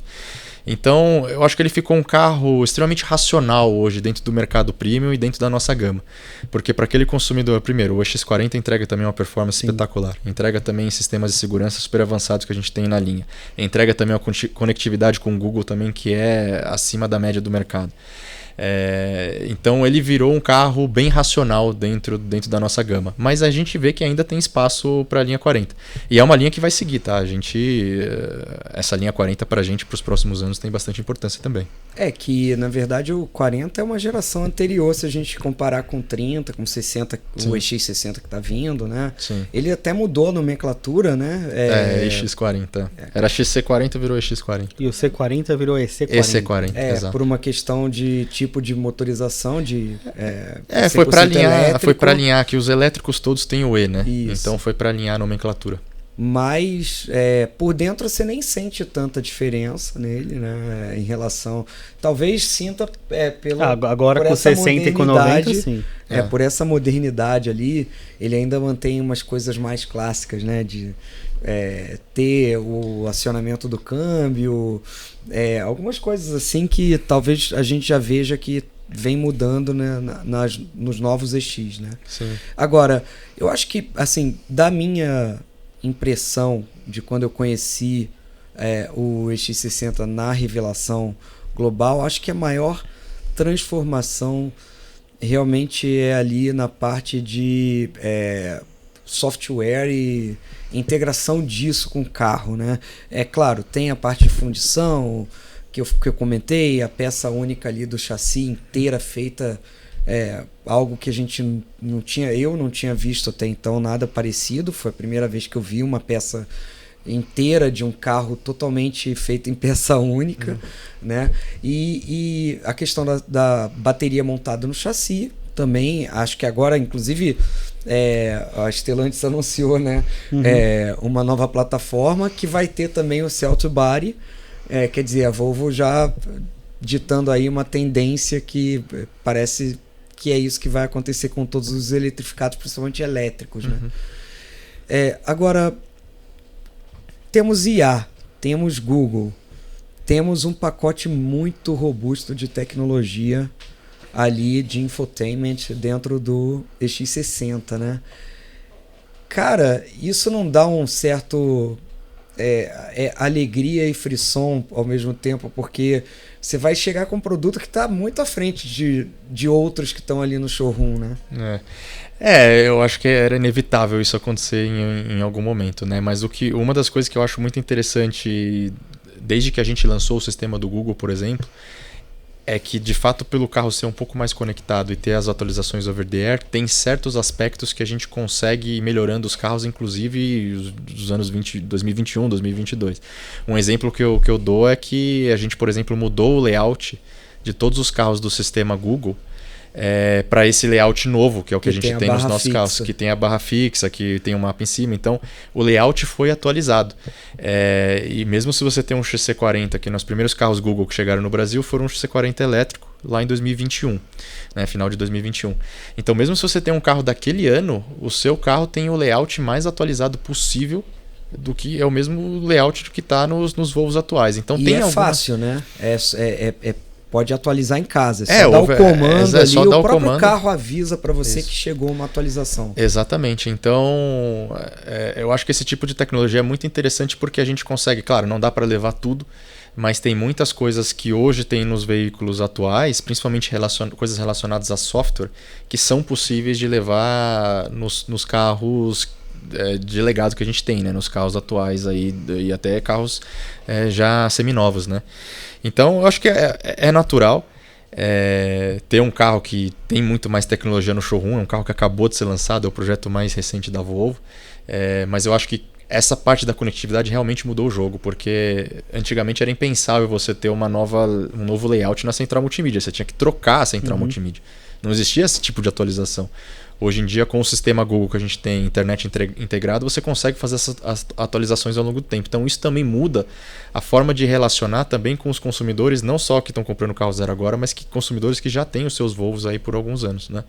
Então, eu acho que ele ficou um carro extremamente racional hoje dentro do mercado premium e dentro da nossa gama. Porque para aquele consumidor, primeiro, o EX40 entrega também uma performance espetacular. Entrega também sistemas de segurança super avançados que a gente tem na linha. Entrega também uma conectividade com o Google também que é acima da média do mercado. Então ele virou um carro bem racional dentro da nossa gama, mas a gente vê que ainda tem espaço para a linha 40 e é uma linha que vai seguir, tá? Essa linha 40 para a gente para os próximos anos tem bastante importância também. Que na verdade o 40 é uma geração anterior, se a gente comparar com 30, com 60, o EX60 que está vindo, né? Sim. Ele até mudou a nomenclatura, né? EX40. Era XC40, virou EX40. E o C40 virou EC40. EC40, exato. Por uma questão de tipo de motorização, foi para alinhar que os elétricos todos têm o E, né? Isso. Então foi para alinhar a nomenclatura. Mas por dentro você nem sente tanta diferença nele, né? Em relação, talvez sinta agora com 60 e com 90, sim. Por essa modernidade ali, ele ainda mantém umas coisas mais clássicas, né? De ter o acionamento do câmbio, algumas coisas assim que talvez a gente já veja que vem mudando, né, nos novos EX, né? Sim. Agora, eu acho que, assim, da minha impressão de quando eu conheci o EX60 na revelação global, acho que a maior transformação realmente é ali na parte de software e integração disso com o carro, né? Claro, tem a parte de fundição que eu comentei, a peça única ali do chassi inteira feita, algo que a gente eu não tinha visto até então nada parecido. Foi a primeira vez que eu vi uma peça inteira de um carro totalmente feita em peça única, né? E a questão da bateria montada no chassi também, acho que agora, inclusive, a Stellantis anunciou, né, uma nova plataforma que vai ter também o Cell to Body, quer dizer, a Volvo já ditando aí uma tendência que parece que é isso que vai acontecer com todos os eletrificados, principalmente elétricos, né? Agora, temos IA, temos Google, temos um pacote muito robusto de tecnologia ali de infotainment dentro do EX60, né? Cara, isso não dá um certo alegria e frisson ao mesmo tempo, porque você vai chegar com um produto que está muito à frente de outros que estão ali no showroom, né? Eu acho que era inevitável isso acontecer em algum momento, né? Mas uma das coisas que eu acho muito interessante, desde que a gente lançou o sistema do Google, por exemplo, é que, de fato, pelo carro ser um pouco mais conectado e ter as atualizações over-the-air, tem certos aspectos que a gente consegue ir melhorando os carros, inclusive dos anos 2021, 2022. Um exemplo que eu dou é que a gente, por exemplo, mudou o layout de todos os carros do sistema Google para esse layout novo, que é o que a gente tem nos nossos carros, que tem a barra fixa, que tem um mapa em cima. Então, o layout foi atualizado. E mesmo se você tem um XC40, que nos primeiros carros Google que chegaram no Brasil foram um XC40 elétrico, lá em 2021, né, final de 2021. Então, mesmo se você tem um carro daquele ano, o seu carro tem o layout mais atualizado possível do que é o mesmo layout do que está nos Volvos atuais. Então, e tem fácil, né? Pode atualizar em casa. Só dá o comando ali, só o dá o próprio comando. carro avisa para você Isso. que chegou uma atualização. Exatamente. Então, eu acho que esse tipo de tecnologia é muito interessante porque a gente consegue, claro, não dá para levar tudo, mas tem muitas coisas que hoje tem nos veículos atuais, principalmente coisas relacionadas a software, que são possíveis de levar nos carros de legado que a gente tem, né? Nos carros atuais aí, e até carros já seminovos, né? Então, eu acho que é natural ter um carro que tem muito mais tecnologia no showroom, é um carro que acabou de ser lançado, é o projeto mais recente da Volvo, mas eu acho que essa parte da conectividade realmente mudou o jogo, porque antigamente era impensável você ter um novo layout na central multimídia, você tinha que trocar a central multimídia, não existia esse tipo de atualização. Hoje em dia, com o sistema Google que a gente tem, internet integrado, você consegue fazer essas atualizações ao longo do tempo. Então, isso também muda a forma de relacionar também com os consumidores, não só que estão comprando carro zero agora, mas que consumidores que já têm os seus Volvos aí por alguns anos, né?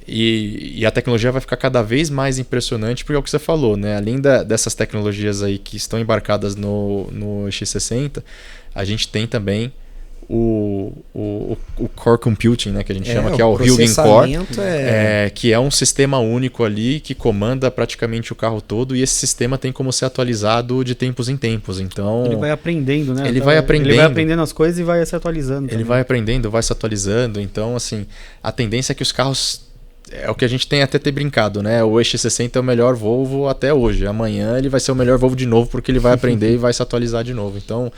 E a tecnologia vai ficar cada vez mais impressionante, porque é o que você falou, né? Além dessas tecnologias aí que estão embarcadas no X60, a gente tem também o Core Computing, né, que a gente chama, que é o Huygen Core, que é um sistema único ali que comanda praticamente o carro todo, e esse sistema tem como ser atualizado de tempos em tempos. Então, ele vai aprendendo, né? Ele vai aprendendo as coisas e vai se atualizando. Ele vai aprendendo, vai se atualizando. Então, assim, a tendência é que os carros... É o que a gente tem até ter brincado, né? O EX60 é o melhor Volvo até hoje. Amanhã ele vai ser o melhor Volvo de novo, porque ele vai aprender e vai se atualizar de novo. Então,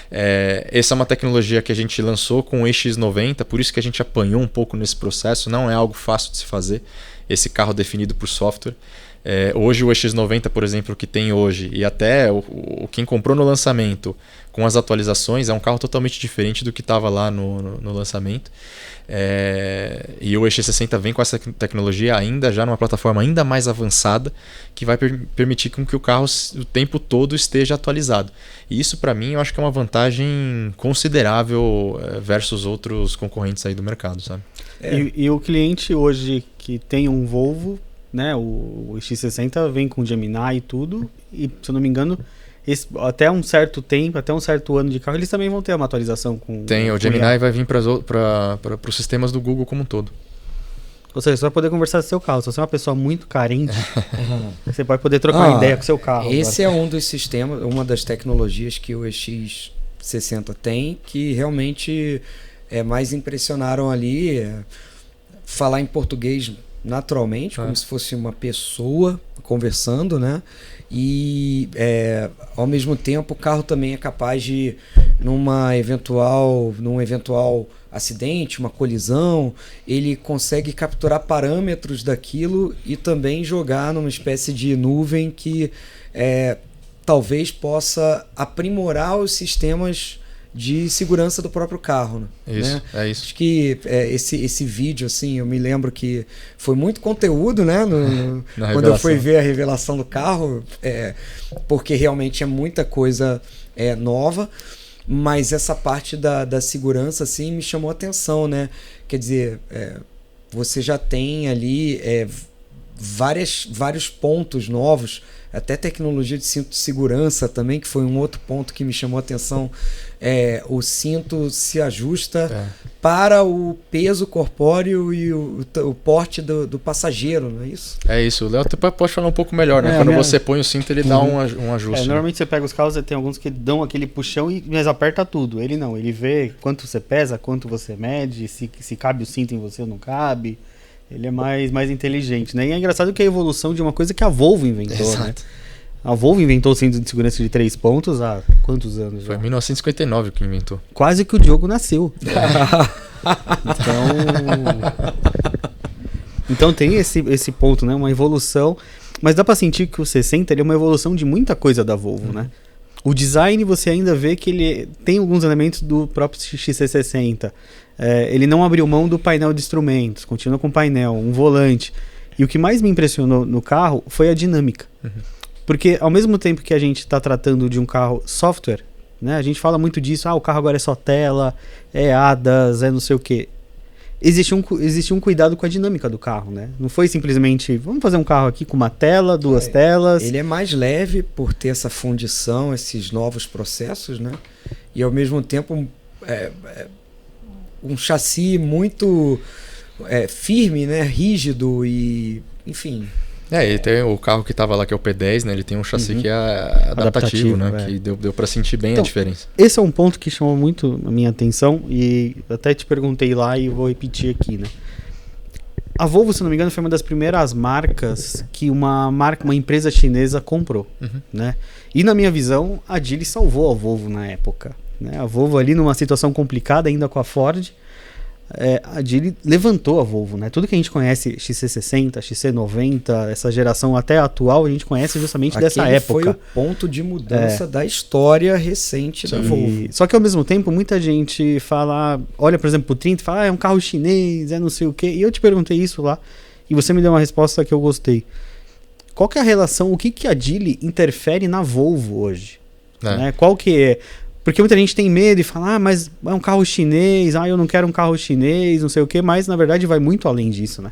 essa é uma tecnologia que a gente lançou com o EX90, por isso que a gente apanhou um pouco nesse processo. Não é algo fácil de se fazer, esse carro definido por software. Hoje o EX90, por exemplo, que tem hoje, e até quem comprou no lançamento com as atualizações, é um carro totalmente diferente do que estava lá no lançamento. E o EX60 vem com essa tecnologia ainda já numa plataforma ainda mais avançada, que vai permitir com que o carro o tempo todo esteja atualizado. E isso, para mim, eu acho que é uma vantagem considerável versus outros concorrentes aí do mercado, sabe? E o cliente hoje que tem um Volvo, né, o X60 vem com Gemini e tudo, e se eu não me engano, até um certo tempo, até um certo ano de carro, eles também vão ter uma atualização com... O Gemini vai vir para os sistemas do Google como um todo. Ou seja, você vai poder conversar com o seu carro. Se você é uma pessoa muito carente, você vai poder trocar uma ideia com o seu carro. Esse é um dos sistemas, uma das tecnologias que o X60 tem, que realmente mais impressionaram ali, falar em português naturalmente, como se fosse uma pessoa conversando, né? E ao mesmo tempo o carro também é capaz de, num eventual acidente, uma colisão, ele consegue capturar parâmetros daquilo e também jogar numa espécie de nuvem que talvez possa aprimorar os sistemas de segurança do próprio carro, né? Isso, é isso. Acho que esse vídeo, assim, eu me lembro que foi muito conteúdo, né? Quando eu fui ver a revelação do carro, porque realmente é muita coisa nova, mas essa parte da segurança, assim, me chamou a atenção, né? Quer dizer, você já tem ali vários pontos novos, até tecnologia de cinto de segurança também, que foi um outro ponto que me chamou a atenção. O cinto se ajusta para o peso corpóreo e o porte do passageiro, não é isso? É isso. O Léo pode falar um pouco melhor, né? Quando você põe o cinto, ele dá um ajuste. Normalmente você pega os carros, tem alguns que dão aquele puxão mas aperta tudo. Ele não, ele vê quanto você pesa, quanto você mede, se cabe o cinto em você ou não cabe. Ele é mais inteligente, né? E é engraçado que é a evolução de uma coisa que a Volvo inventou, né? A Volvo inventou o cinto de segurança de 3 pontos há quantos anos já? Foi em 1959 que inventou. Quase que o Diogo nasceu. Então tem esse ponto, né? Uma evolução. Mas dá pra sentir que o 60 ele é uma evolução de muita coisa da Volvo, né? O design você ainda vê que ele tem alguns elementos do próprio XC60. Ele não abriu mão do painel de instrumentos, continua com painel, um volante. E o que mais me impressionou no carro foi a dinâmica. Porque ao mesmo tempo que a gente está tratando de um carro software, né? A gente fala muito disso, o carro agora é só tela, é ADAS, é não sei o quê. Existe um cuidado com a dinâmica do carro, né? Não foi simplesmente, vamos fazer um carro aqui com uma tela, 2 telas. Ele é mais leve por ter essa fundição, esses novos processos, né? E ao mesmo tempo um chassi muito firme, né? Rígido e, enfim... E tem o carro que estava lá, que é o P10, né? Ele tem um chassi que é adaptativo, né? Que deu para sentir bem a diferença. Esse é um ponto que chamou muito a minha atenção e até te perguntei lá e vou repetir aqui, né? A Volvo, se não me engano, foi uma das primeiras marcas que uma empresa chinesa comprou, né? E na minha visão, a Geely salvou a Volvo na época, né? A Volvo ali numa situação complicada ainda com a Ford, a Geely levantou a Volvo, né? Tudo que a gente conhece, XC60, XC90, essa geração até atual, a gente conhece justamente dessa época. Foi o ponto de mudança da história recente da Volvo. Só que ao mesmo tempo, muita gente fala, olha por exemplo pro 30 e fala, é um carro chinês, não sei o quê. E eu te perguntei isso lá, e você me deu uma resposta que eu gostei. Qual que é a relação, o que a Geely interfere na Volvo hoje? Né? Qual que é... Porque muita gente tem medo e fala, mas é um carro chinês, eu não quero um carro chinês, não sei o quê, mas na verdade vai muito além disso, né?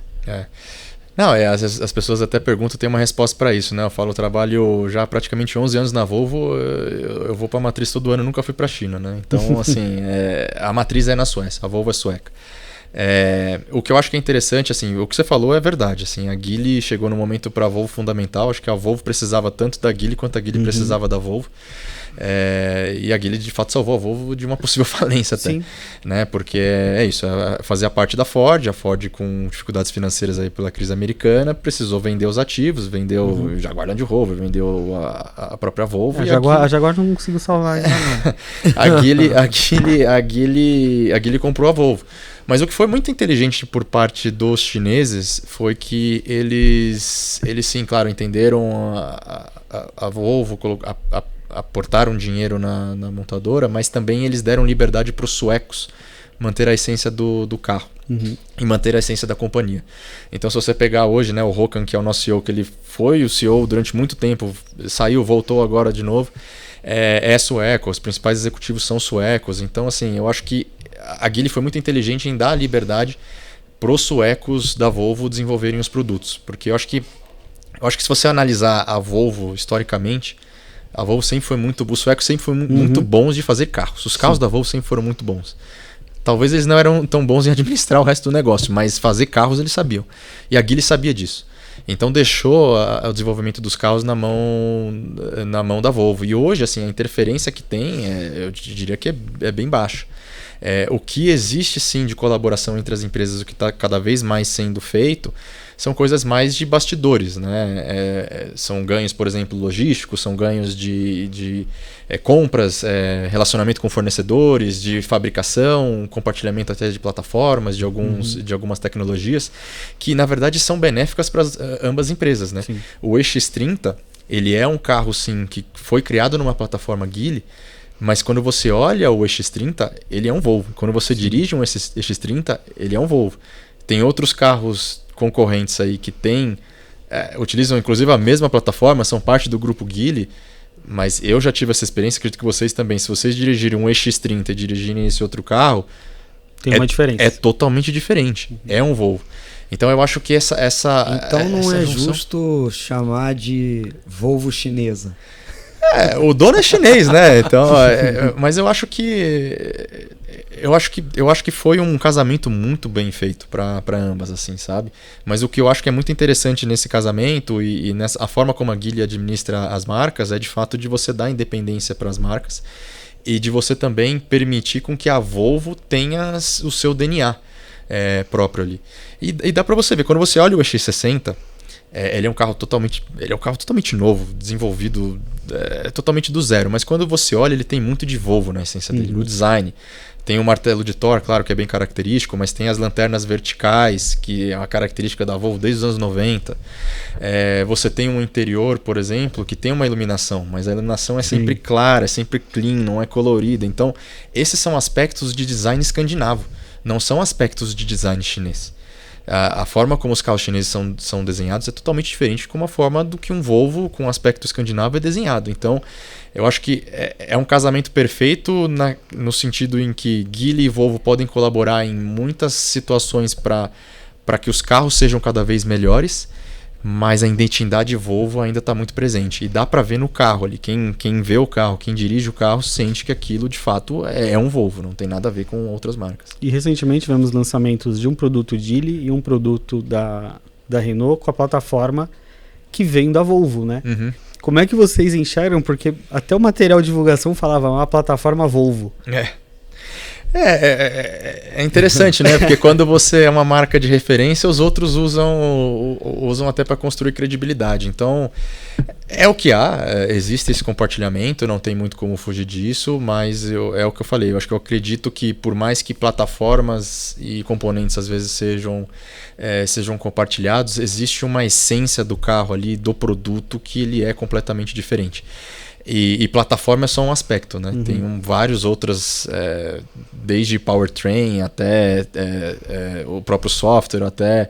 Não, as pessoas até perguntam, tem uma resposta para isso, né? Eu falo, eu trabalho já praticamente 11 anos na Volvo, eu vou para a matriz todo ano, nunca fui para a China, né? Então, assim, a matriz é na Suécia, a Volvo é sueca. O que eu acho que é interessante, assim, o que você falou é verdade, assim, a Geely chegou no momento para a Volvo fundamental, acho que a Volvo precisava tanto da Geely quanto a Geely precisava da Volvo. E a Geely de fato salvou a Volvo de uma possível falência até. Sim. Né? Porque fazia parte da Ford, a Ford com dificuldades financeiras aí pela crise americana, precisou vender os ativos, vendeu o Jaguar Land Rover, vendeu a própria Volvo. A Jaguar não conseguiu salvar ainda não. a Geely comprou a Volvo. Mas o que foi muito inteligente por parte dos chineses foi que eles sim, claro, entenderam a Volvo, aportaram dinheiro na montadora, mas também eles deram liberdade para os suecos manter a essência do carro e manter a essência da companhia. Então, se você pegar hoje, né, o Håkan, que é o nosso CEO, que ele foi o CEO durante muito tempo, saiu, voltou agora de novo, é sueco, os principais executivos são suecos. Então, assim, eu acho que a Geely foi muito inteligente em dar a liberdade para os suecos da Volvo desenvolverem os produtos, porque eu acho que se você analisar a Volvo historicamente, a Volvo sempre foi os suecos sempre foram muito bons de fazer carros. Os carros da Volvo sempre foram muito bons. Talvez eles não eram tão bons em administrar o resto do negócio, mas fazer carros eles sabiam. E a Geely sabia disso. Então deixou o desenvolvimento dos carros na mão da Volvo. E hoje, assim, a interferência que tem, eu diria que é bem baixa. O que existe sim de colaboração entre as empresas, o que está cada vez mais sendo feito, são coisas mais de bastidores, né? São ganhos, por exemplo, logísticos, são ganhos de compras, relacionamento com fornecedores, de fabricação, compartilhamento até de plataformas, de algumas tecnologias, que na verdade são benéficas para ambas empresas, né? Sim. O EX30, ele é um carro sim que foi criado numa plataforma Geely, mas quando você olha o EX30, ele é um Volvo. Quando você dirige um EX30, ele é um Volvo. Tem outros carros concorrentes aí que utilizam inclusive a mesma plataforma, são parte do grupo Geely, mas eu já tive essa experiência, acredito que vocês também. Se vocês dirigirem um EX30 e dirigirem esse outro carro, tem uma diferença. É totalmente diferente. É um Volvo. Então eu acho que essa então não essa é junção... justo chamar de Volvo chinesa. O dono é chinês, né? Então, mas eu acho que foi um casamento muito bem feito para ambas, assim, sabe? Mas o que eu acho que é muito interessante nesse casamento e a forma como a Geely administra as marcas é de fato de você dar independência para as marcas e de você também permitir com que a Volvo tenha o seu DNA próprio ali. E dá para você ver, quando você olha o EX60, Ele é um carro totalmente novo, desenvolvido totalmente do zero, mas quando você olha, ele tem muito de Volvo na essência dele, no design. Tem o martelo de Thor, claro que é bem característico, mas tem as lanternas verticais, que é uma característica da Volvo desde os anos 90. Você tem um interior, por exemplo, que tem uma iluminação, mas a iluminação é sempre clara, é sempre clean, não é colorida. Então, esses são aspectos de design escandinavo, não são aspectos de design chinês. A forma como os carros chineses são desenhados é totalmente diferente como a forma do que um Volvo com aspecto escandinavo é desenhado. Então, eu acho que é um casamento perfeito no sentido em que Geely e Volvo podem colaborar em muitas situações para que os carros sejam cada vez melhores, mas a identidade Volvo ainda está muito presente. E dá para ver no carro ali. Quem vê o carro, quem dirige o carro, sente que aquilo de fato é um Volvo, não tem nada a ver com outras marcas. E recentemente tivemos lançamentos de um produto Geely e um produto da Renault com a plataforma que vem da Volvo, né? Uhum. Como é que vocês enxergam? Porque até o material de divulgação falava uma plataforma Volvo. É interessante, né? Porque quando você é uma marca de referência, os outros usam até para construir credibilidade. Então, é o que há. Existe esse compartilhamento, não tem muito como fugir disso, mas é o que eu falei. Eu acho que eu acredito que, por mais que plataformas e componentes às vezes sejam compartilhados, existe uma essência do carro ali, do produto, que ele é completamente diferente. E plataforma é só um aspecto, né? Tem vários outros, desde powertrain até o próprio software, até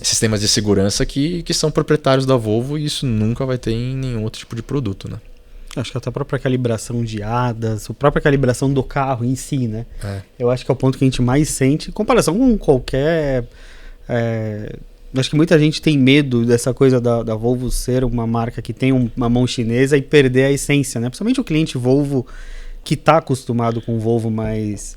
sistemas de segurança que são proprietários da Volvo, e isso nunca vai ter em nenhum outro tipo de produto, né? Acho que até a própria calibração de hadas, a própria calibração do carro em si, né? Eu acho que é o ponto que a gente mais sente, em comparação com qualquer... Acho que muita gente tem medo dessa coisa da Volvo ser uma marca que tem uma mão chinesa e perder a essência, né? Principalmente o cliente Volvo que está acostumado com o Volvo mais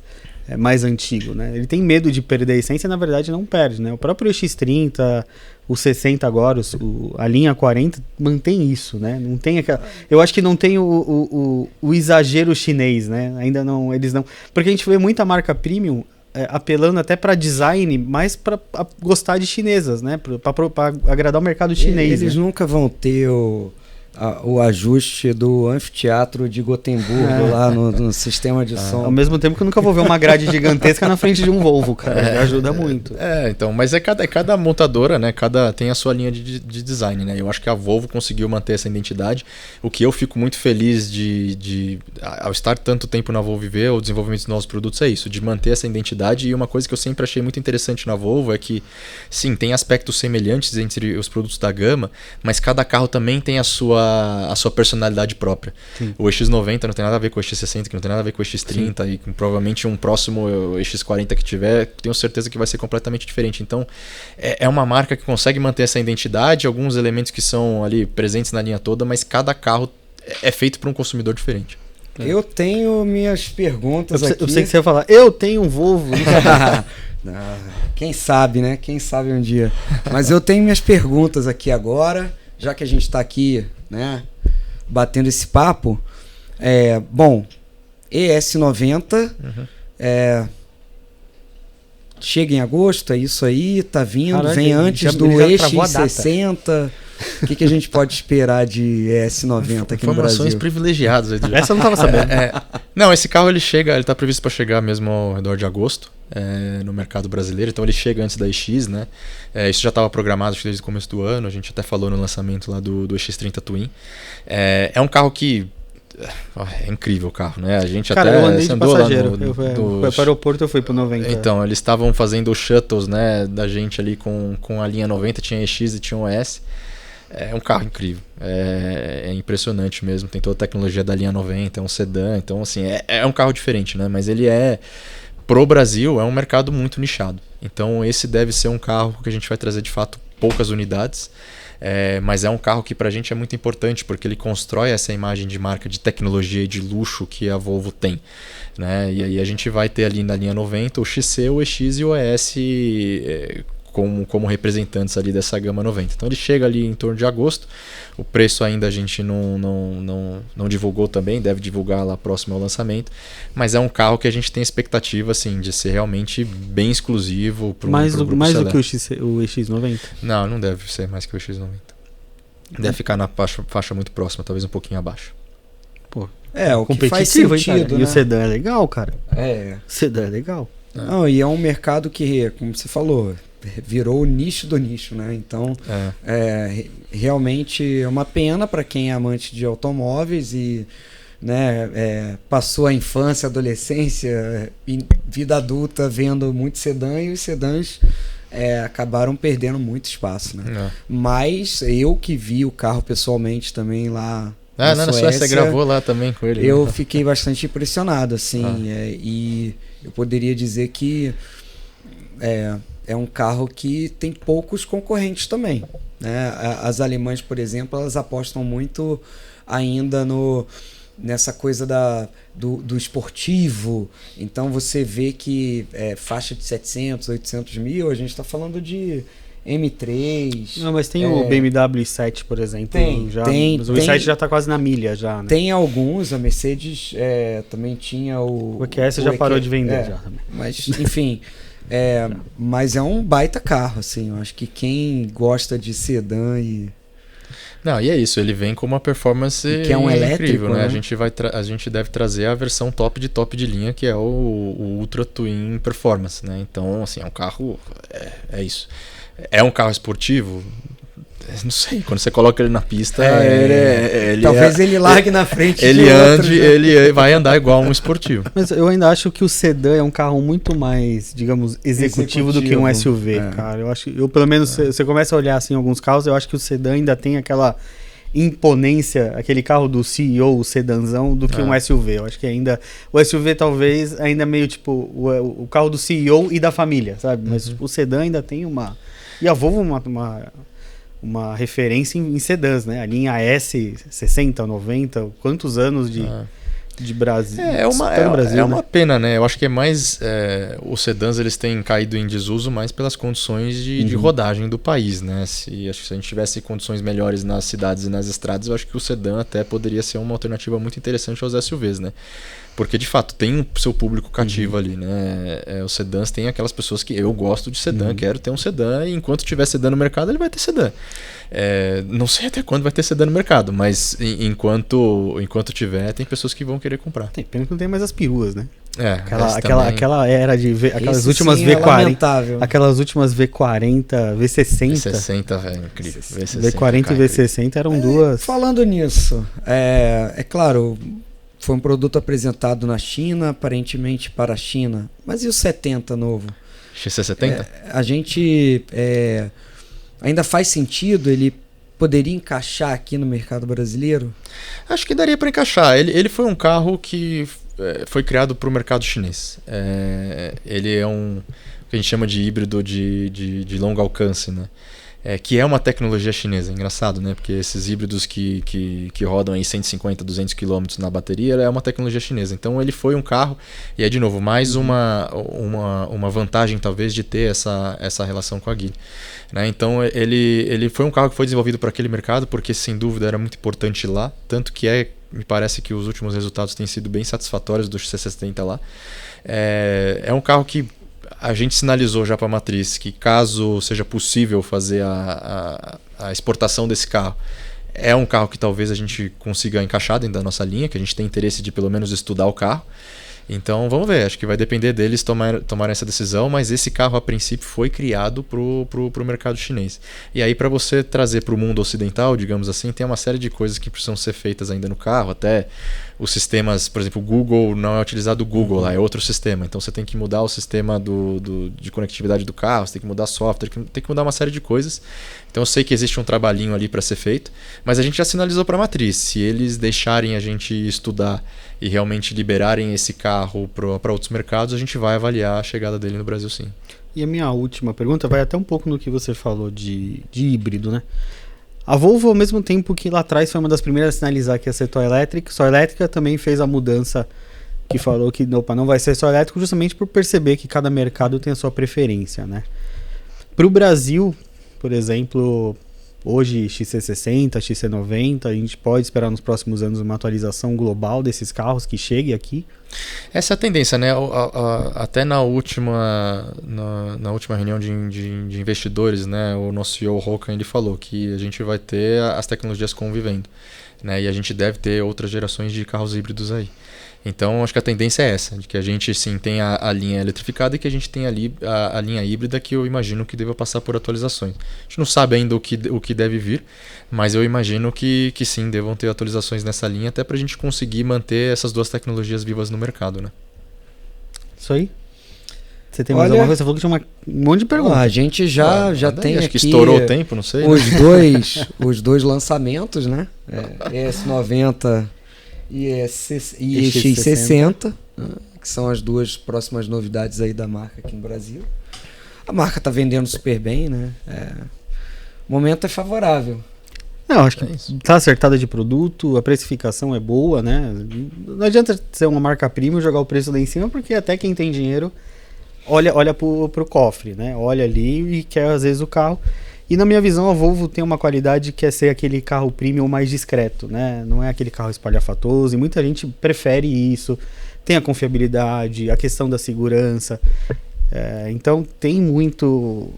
antigo, né? Ele tem medo de perder a essência e, na verdade, não perde, né? O próprio X30, o 60 agora, a linha 40 mantém isso, né? Não tem aquela... Eu acho que não tem o exagero chinês, né? Ainda não, eles não... Porque a gente vê muita marca premium apelando até para design, mais para gostar de chinesas, né? Para agradar o mercado chinês. Eles nunca vão ter o ajuste do anfiteatro de Gotemburgo lá no sistema de som. Ao mesmo tempo que eu nunca vou ver uma grade gigantesca na frente de um Volvo, cara. Ajuda muito. Então, mas cada montadora, né? Tem a sua linha de design, né? Eu acho que a Volvo conseguiu manter essa identidade. O que eu fico muito feliz ao estar tanto tempo na Volvo e ver o desenvolvimento de novos produtos é isso, de manter essa identidade. E uma coisa que eu sempre achei muito interessante na Volvo é que, sim, tem aspectos semelhantes entre os produtos da gama, mas cada carro também tem a sua personalidade própria. Sim. O EX90 não tem nada a ver com o EX60, que não tem nada a ver com o EX30, e provavelmente um próximo EX40 que tiver, tenho certeza que vai ser completamente diferente. Então, é uma marca que consegue manter essa identidade, alguns elementos que são ali presentes na linha toda, mas cada carro é feito para um consumidor diferente. Eu tenho minhas perguntas aqui. Eu sei que você ia falar, eu tenho um Volvo. Quem sabe, né? Quem sabe um dia. Mas eu tenho minhas perguntas aqui agora, já que a gente está aqui, né, batendo esse papo. Bom, ES90 chega em agosto, é isso aí, tá vindo, Caraca, vem antes do EX60. O que a gente pode esperar de ES90 aqui no Brasil? Informações privilegiadas. Essa eu não estava sabendo. Não, esse carro ele está previsto para chegar mesmo ao redor de agosto no mercado brasileiro, então ele chega antes da EX, né? Isso já estava programado desde o começo do ano, a gente até falou no lançamento lá do EX30 Twin. É um carro que é incrível o carro, né? A gente Cara, até eu andei de passageiro. Eu fui para o aeroporto, eu fui pro 90. Então, eles estavam fazendo os shuttles, né, da gente ali com a linha 90, tinha EX e tinha o S. É um carro incrível, é impressionante mesmo, tem toda a tecnologia da linha 90, é um sedã, então assim, é um carro diferente, né? Mas ele pro Brasil, é um mercado muito nichado. Então esse deve ser um carro que a gente vai trazer de fato poucas unidades, mas é um carro que pra gente é muito importante, porque ele constrói essa imagem de marca de tecnologia e de luxo que a Volvo tem, né? E aí a gente vai ter ali na linha 90 o XC, o EX e o ES como representantes ali dessa gama 90. Então ele chega ali em torno de agosto. O preço ainda a gente não divulgou também, deve divulgar lá próximo ao lançamento. Mas é um carro que a gente tem expectativa assim, de ser realmente bem exclusivo para o grupo mais do Celé. que o X90? Não deve ser mais que o X90. Deve ficar na faixa muito próxima, talvez um pouquinho abaixo. Pô, o que faz competitivo, hein, sentido, cara? né? E o sedã é legal, cara. É. O sedã é legal. Não, e é um mercado que, como você falou, virou o nicho do nicho, né? Então, realmente é uma pena para quem é amante de automóveis e, né, passou a infância, adolescência e vida adulta vendo muito sedã, e os sedãs acabaram perdendo muito espaço, né? Mas eu que vi o carro pessoalmente também lá na Suécia, você gravou lá também com ele. Eu fiquei bastante impressionado, assim, e eu poderia dizer que é um carro que tem poucos concorrentes também, né? As alemãs, por exemplo, elas apostam muito ainda nessa coisa do esportivo. Então você vê que faixa de 700, 800 mil, a gente está falando de M3. Não, mas tem o BMW i7, por exemplo. Mas o i7 já está quase na milha já, né? Tem alguns, a Mercedes também tinha o EQS já parou de vender já também. Mas, enfim, mas é um baita carro, assim. Eu acho que quem gosta de sedã e... Não, e é isso, ele vem com uma performance que é um elétrico, incrível, né? né? A gente deve trazer a versão top de linha, que é o Ultra Twin Performance, né? Então, assim, é um carro... É isso. É um carro esportivo? Não sei, quando você coloca ele na pista, talvez ele largue na frente. Ele vai andar igual um esportivo. Mas eu ainda acho que o sedã é um carro muito mais, digamos, executivo do que um SUV, cara. Eu pelo menos, você começa a olhar assim alguns carros, eu acho que o sedã ainda tem aquela imponência, aquele carro do CEO, o sedanzão, do que um SUV. Eu acho que ainda o SUV talvez ainda meio tipo o carro do CEO e da família, sabe? Mas o sedã ainda tem uma... E a Volvo uma referência em sedãs, né? A linha S60, 90, quantos anos de Brasil. É uma pena, né? Eu acho que é mais... os sedãs, eles têm caído em desuso mais pelas condições de rodagem do país, né? Acho que se a gente tivesse condições melhores nas cidades e nas estradas, eu acho que o sedã até poderia ser uma alternativa muito interessante aos SUVs, né? Porque, de fato, tem o seu público cativo ali, né? Os sedãs tem aquelas pessoas que eu gosto de sedã, quero ter um sedã, e enquanto tiver sedã no mercado, ele vai ter sedã. Não sei até quando vai ter sedã no mercado, mas enquanto tiver, tem pessoas que vão querer comprar. Tem pena que não tem mais as peruas, né? Aquela era de aquelas últimas V40, aquelas últimas V40, V60. V60 é incrível. V40 e V60 eram duas. Falando nisso, é claro, foi um produto apresentado na China, aparentemente para a China. Mas e o 70 novo? XC70? A gente ainda faz sentido? Ele poderia encaixar aqui no mercado brasileiro? Acho que daria para encaixar. Ele foi um carro que foi criado para o mercado chinês. Ele é o que a gente chama de híbrido de longo alcance, né? Que é uma tecnologia chinesa, engraçado, né? Porque esses híbridos que rodam aí 150, 200 km na bateria, é uma tecnologia chinesa. Então ele foi um carro, e de novo, mais uma vantagem talvez de ter essa relação com a Geely, né? Então ele foi um carro que foi desenvolvido para aquele mercado, porque sem dúvida era muito importante lá, tanto que me parece que os últimos resultados têm sido bem satisfatórios do XC70 lá. É um carro que a gente sinalizou já para a matriz que, caso seja possível fazer a exportação desse carro, é um carro que talvez a gente consiga encaixar dentro da nossa linha, que a gente tem interesse de pelo menos estudar o carro. Então vamos ver, acho que vai depender deles tomar essa decisão, mas esse carro a princípio foi criado pro mercado chinês. E aí, para você trazer para o mundo ocidental, digamos assim, tem uma série de coisas que precisam ser feitas ainda no carro, até os sistemas, por exemplo, o Google, não é utilizado o Google lá, é outro sistema, então você tem que mudar o sistema de conectividade do carro, você tem que mudar software, tem que mudar uma série de coisas. Então eu sei que existe um trabalhinho ali para ser feito, mas a gente já sinalizou para a matriz, se eles deixarem a gente estudar e realmente liberarem esse carro para outros mercados, a gente vai avaliar a chegada dele no Brasil, sim. E a minha última pergunta vai até um pouco no que você falou de híbrido, né? A Volvo, ao mesmo tempo que lá atrás foi uma das primeiras a sinalizar que ia ser só elétrica também fez a mudança que falou que não vai ser só elétrico, justamente por perceber que cada mercado tem a sua preferência, né? Para o Brasil, por exemplo, hoje XC60, XC90, a gente pode esperar nos próximos anos uma atualização global desses carros que chegue aqui? Essa é a tendência, né? Até na última reunião de investidores, né? O nosso CEO, Håkan, ele falou que a gente vai ter as tecnologias convivendo, né? E a gente deve ter outras gerações de carros híbridos aí. Então, acho que a tendência é essa, de que a gente sim tem a linha eletrificada e que a gente tem ali a linha híbrida, que eu imagino que deva passar por atualizações. A gente não sabe ainda o que deve vir, mas eu imagino que sim, devam ter atualizações nessa linha, até para a gente conseguir manter essas duas tecnologias vivas no mercado, né? Isso aí? Você tem mais alguma coisa? Você falou que tinha um monte de perguntas. A gente já tem acho aqui que estourou o tempo, não sei. Os dois lançamentos, né? ES90 e X60, que são as duas próximas novidades aí da marca aqui no Brasil. A marca tá vendendo super bem, né? O momento é favorável. Não, acho que tá acertada de produto, a precificação é boa, né? Não adianta ser uma marca premium e jogar o preço lá em cima, porque até quem tem dinheiro olha pro cofre, né? Olha ali e quer às vezes o carro. E na minha visão a Volvo tem uma qualidade que é ser aquele carro premium mais discreto, né? Não é aquele carro espalhafatoso, e muita gente prefere isso. Tem a confiabilidade, a questão da segurança. Então tem muito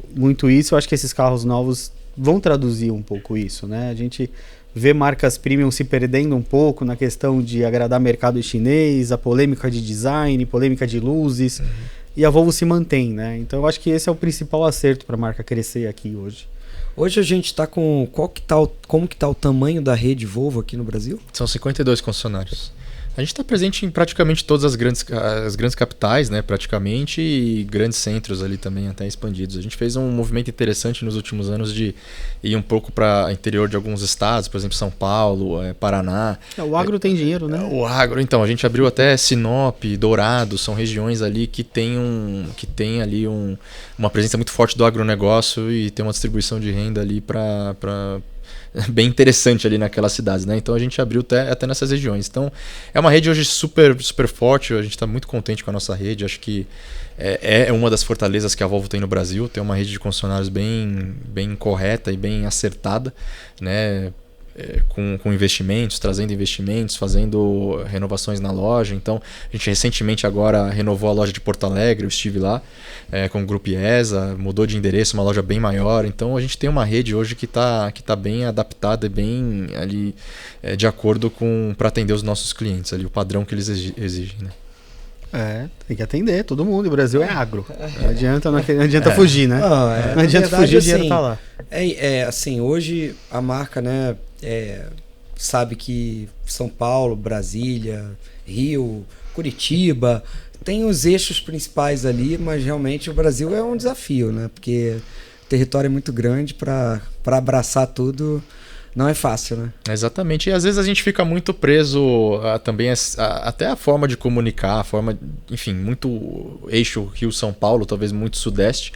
isso. Eu acho que esses carros novos vão traduzir um pouco isso, né? A gente vê marcas premium se perdendo um pouco na questão de agradar mercado chinês, a polêmica de design, polêmica de luzes, e a Volvo se mantém, né? Então eu acho que esse é o principal acerto para a marca crescer aqui hoje. Hoje a gente está com... como que tá o tamanho da rede Volvo aqui no Brasil? São 52 concessionários. A gente está presente em praticamente todas as grandes capitais, né, praticamente, e grandes centros ali também até expandidos. A gente fez um movimento interessante nos últimos anos de ir um pouco para o interior de alguns estados, por exemplo, São Paulo, Paraná. O agro tem dinheiro, né? O agro, então, a gente abriu até Sinop, Dourados, são regiões ali que tem ali uma presença muito forte do agronegócio e tem uma distribuição de renda ali para bem interessante ali naquelas cidades, né? Então a gente abriu até nessas regiões. Então é uma rede hoje super, super forte, a gente está muito contente com a nossa rede, acho que é uma das fortalezas que a Volvo tem no Brasil, tem uma rede de concessionários bem correta e bem acertada, né? Com investimentos, trazendo investimentos, fazendo renovações na loja. Então, a gente recentemente agora renovou a loja de Porto Alegre, eu estive lá com o Grupo IESA, mudou de endereço, uma loja bem maior. Então, a gente tem uma rede hoje que tá bem adaptada e bem ali de acordo para atender os nossos clientes, ali, o padrão que eles exigem, né? Tem que atender todo mundo. O Brasil é agro. Não adianta fugir, né? Não adianta fugir, o dinheiro tá lá. Assim, hoje a marca, né, sabe que São Paulo, Brasília, Rio, Curitiba, tem os eixos principais ali, mas realmente o Brasil é um desafio, né? Porque o território é muito grande para abraçar tudo. Não é fácil, né? Exatamente. E às vezes a gente fica muito preso também até a forma de comunicar, enfim, muito eixo Rio-São Paulo, talvez muito sudeste.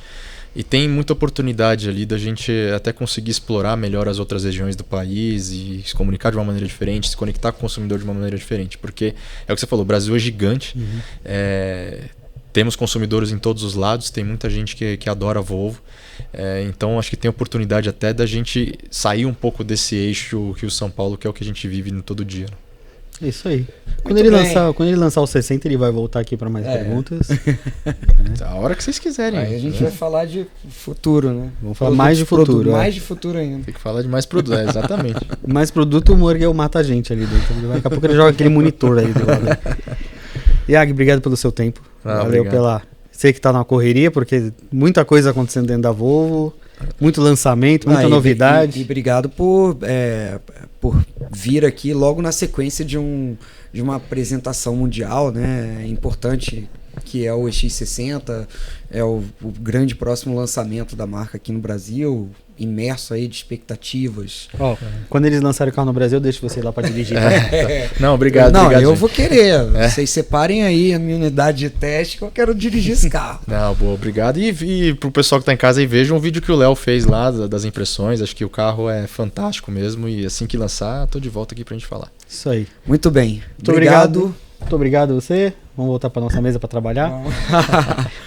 E tem muita oportunidade ali da gente até conseguir explorar melhor as outras regiões do país e se comunicar de uma maneira diferente, se conectar com o consumidor de uma maneira diferente. Porque é o que você falou, o Brasil é gigante. Temos consumidores em todos os lados, tem muita gente que adora Volvo. Então acho que tem oportunidade até da gente sair um pouco desse eixo Rio-São Paulo, que é o que a gente vive no todo dia. Isso aí. Quando ele lançar o 60, ele vai voltar aqui para mais perguntas. A hora que vocês quiserem. Aí a gente vai falar de futuro, né? Vamos falar mais de futuro. Mais de futuro ainda. Tem que falar de mais produto, exatamente. Mais produto, o Morgan mata a gente ali dentro. Daqui a pouco ele joga aquele monitor aí do lado. Iag, obrigado pelo seu tempo. Valeu obrigado. Sei que tá na correria, porque muita coisa acontecendo dentro da Volvo, muito lançamento, muita novidade. E obrigado por vir aqui logo na sequência de uma apresentação mundial, né? Importante, que é o EX60, é o grande próximo lançamento da marca aqui no Brasil, imerso aí de expectativas. Quando eles lançarem o carro no Brasil, eu deixo você lá para dirigir. Não, obrigado. Não, obrigado, eu gente. Vou querer. Vocês separem aí a minha unidade de teste que eu quero dirigir esse carro. Não, boa, obrigado. E pro pessoal que tá em casa aí, vejam um vídeo que o Léo fez lá das impressões. Acho que o carro é fantástico mesmo. E assim que lançar, tô de volta aqui pra gente falar. Isso aí. Muito bem. Muito obrigado. Muito obrigado a você. Vamos voltar para nossa mesa para trabalhar.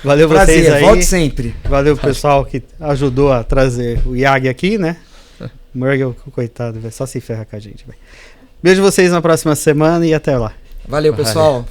Valeu vocês Prazer, aí. volte sempre. Valeu pessoal que ajudou a trazer o Yag aqui, né? Murgel, coitado, véio, só se ferra com a gente. Véio. Beijo vocês na próxima semana e até lá. Valeu, pessoal.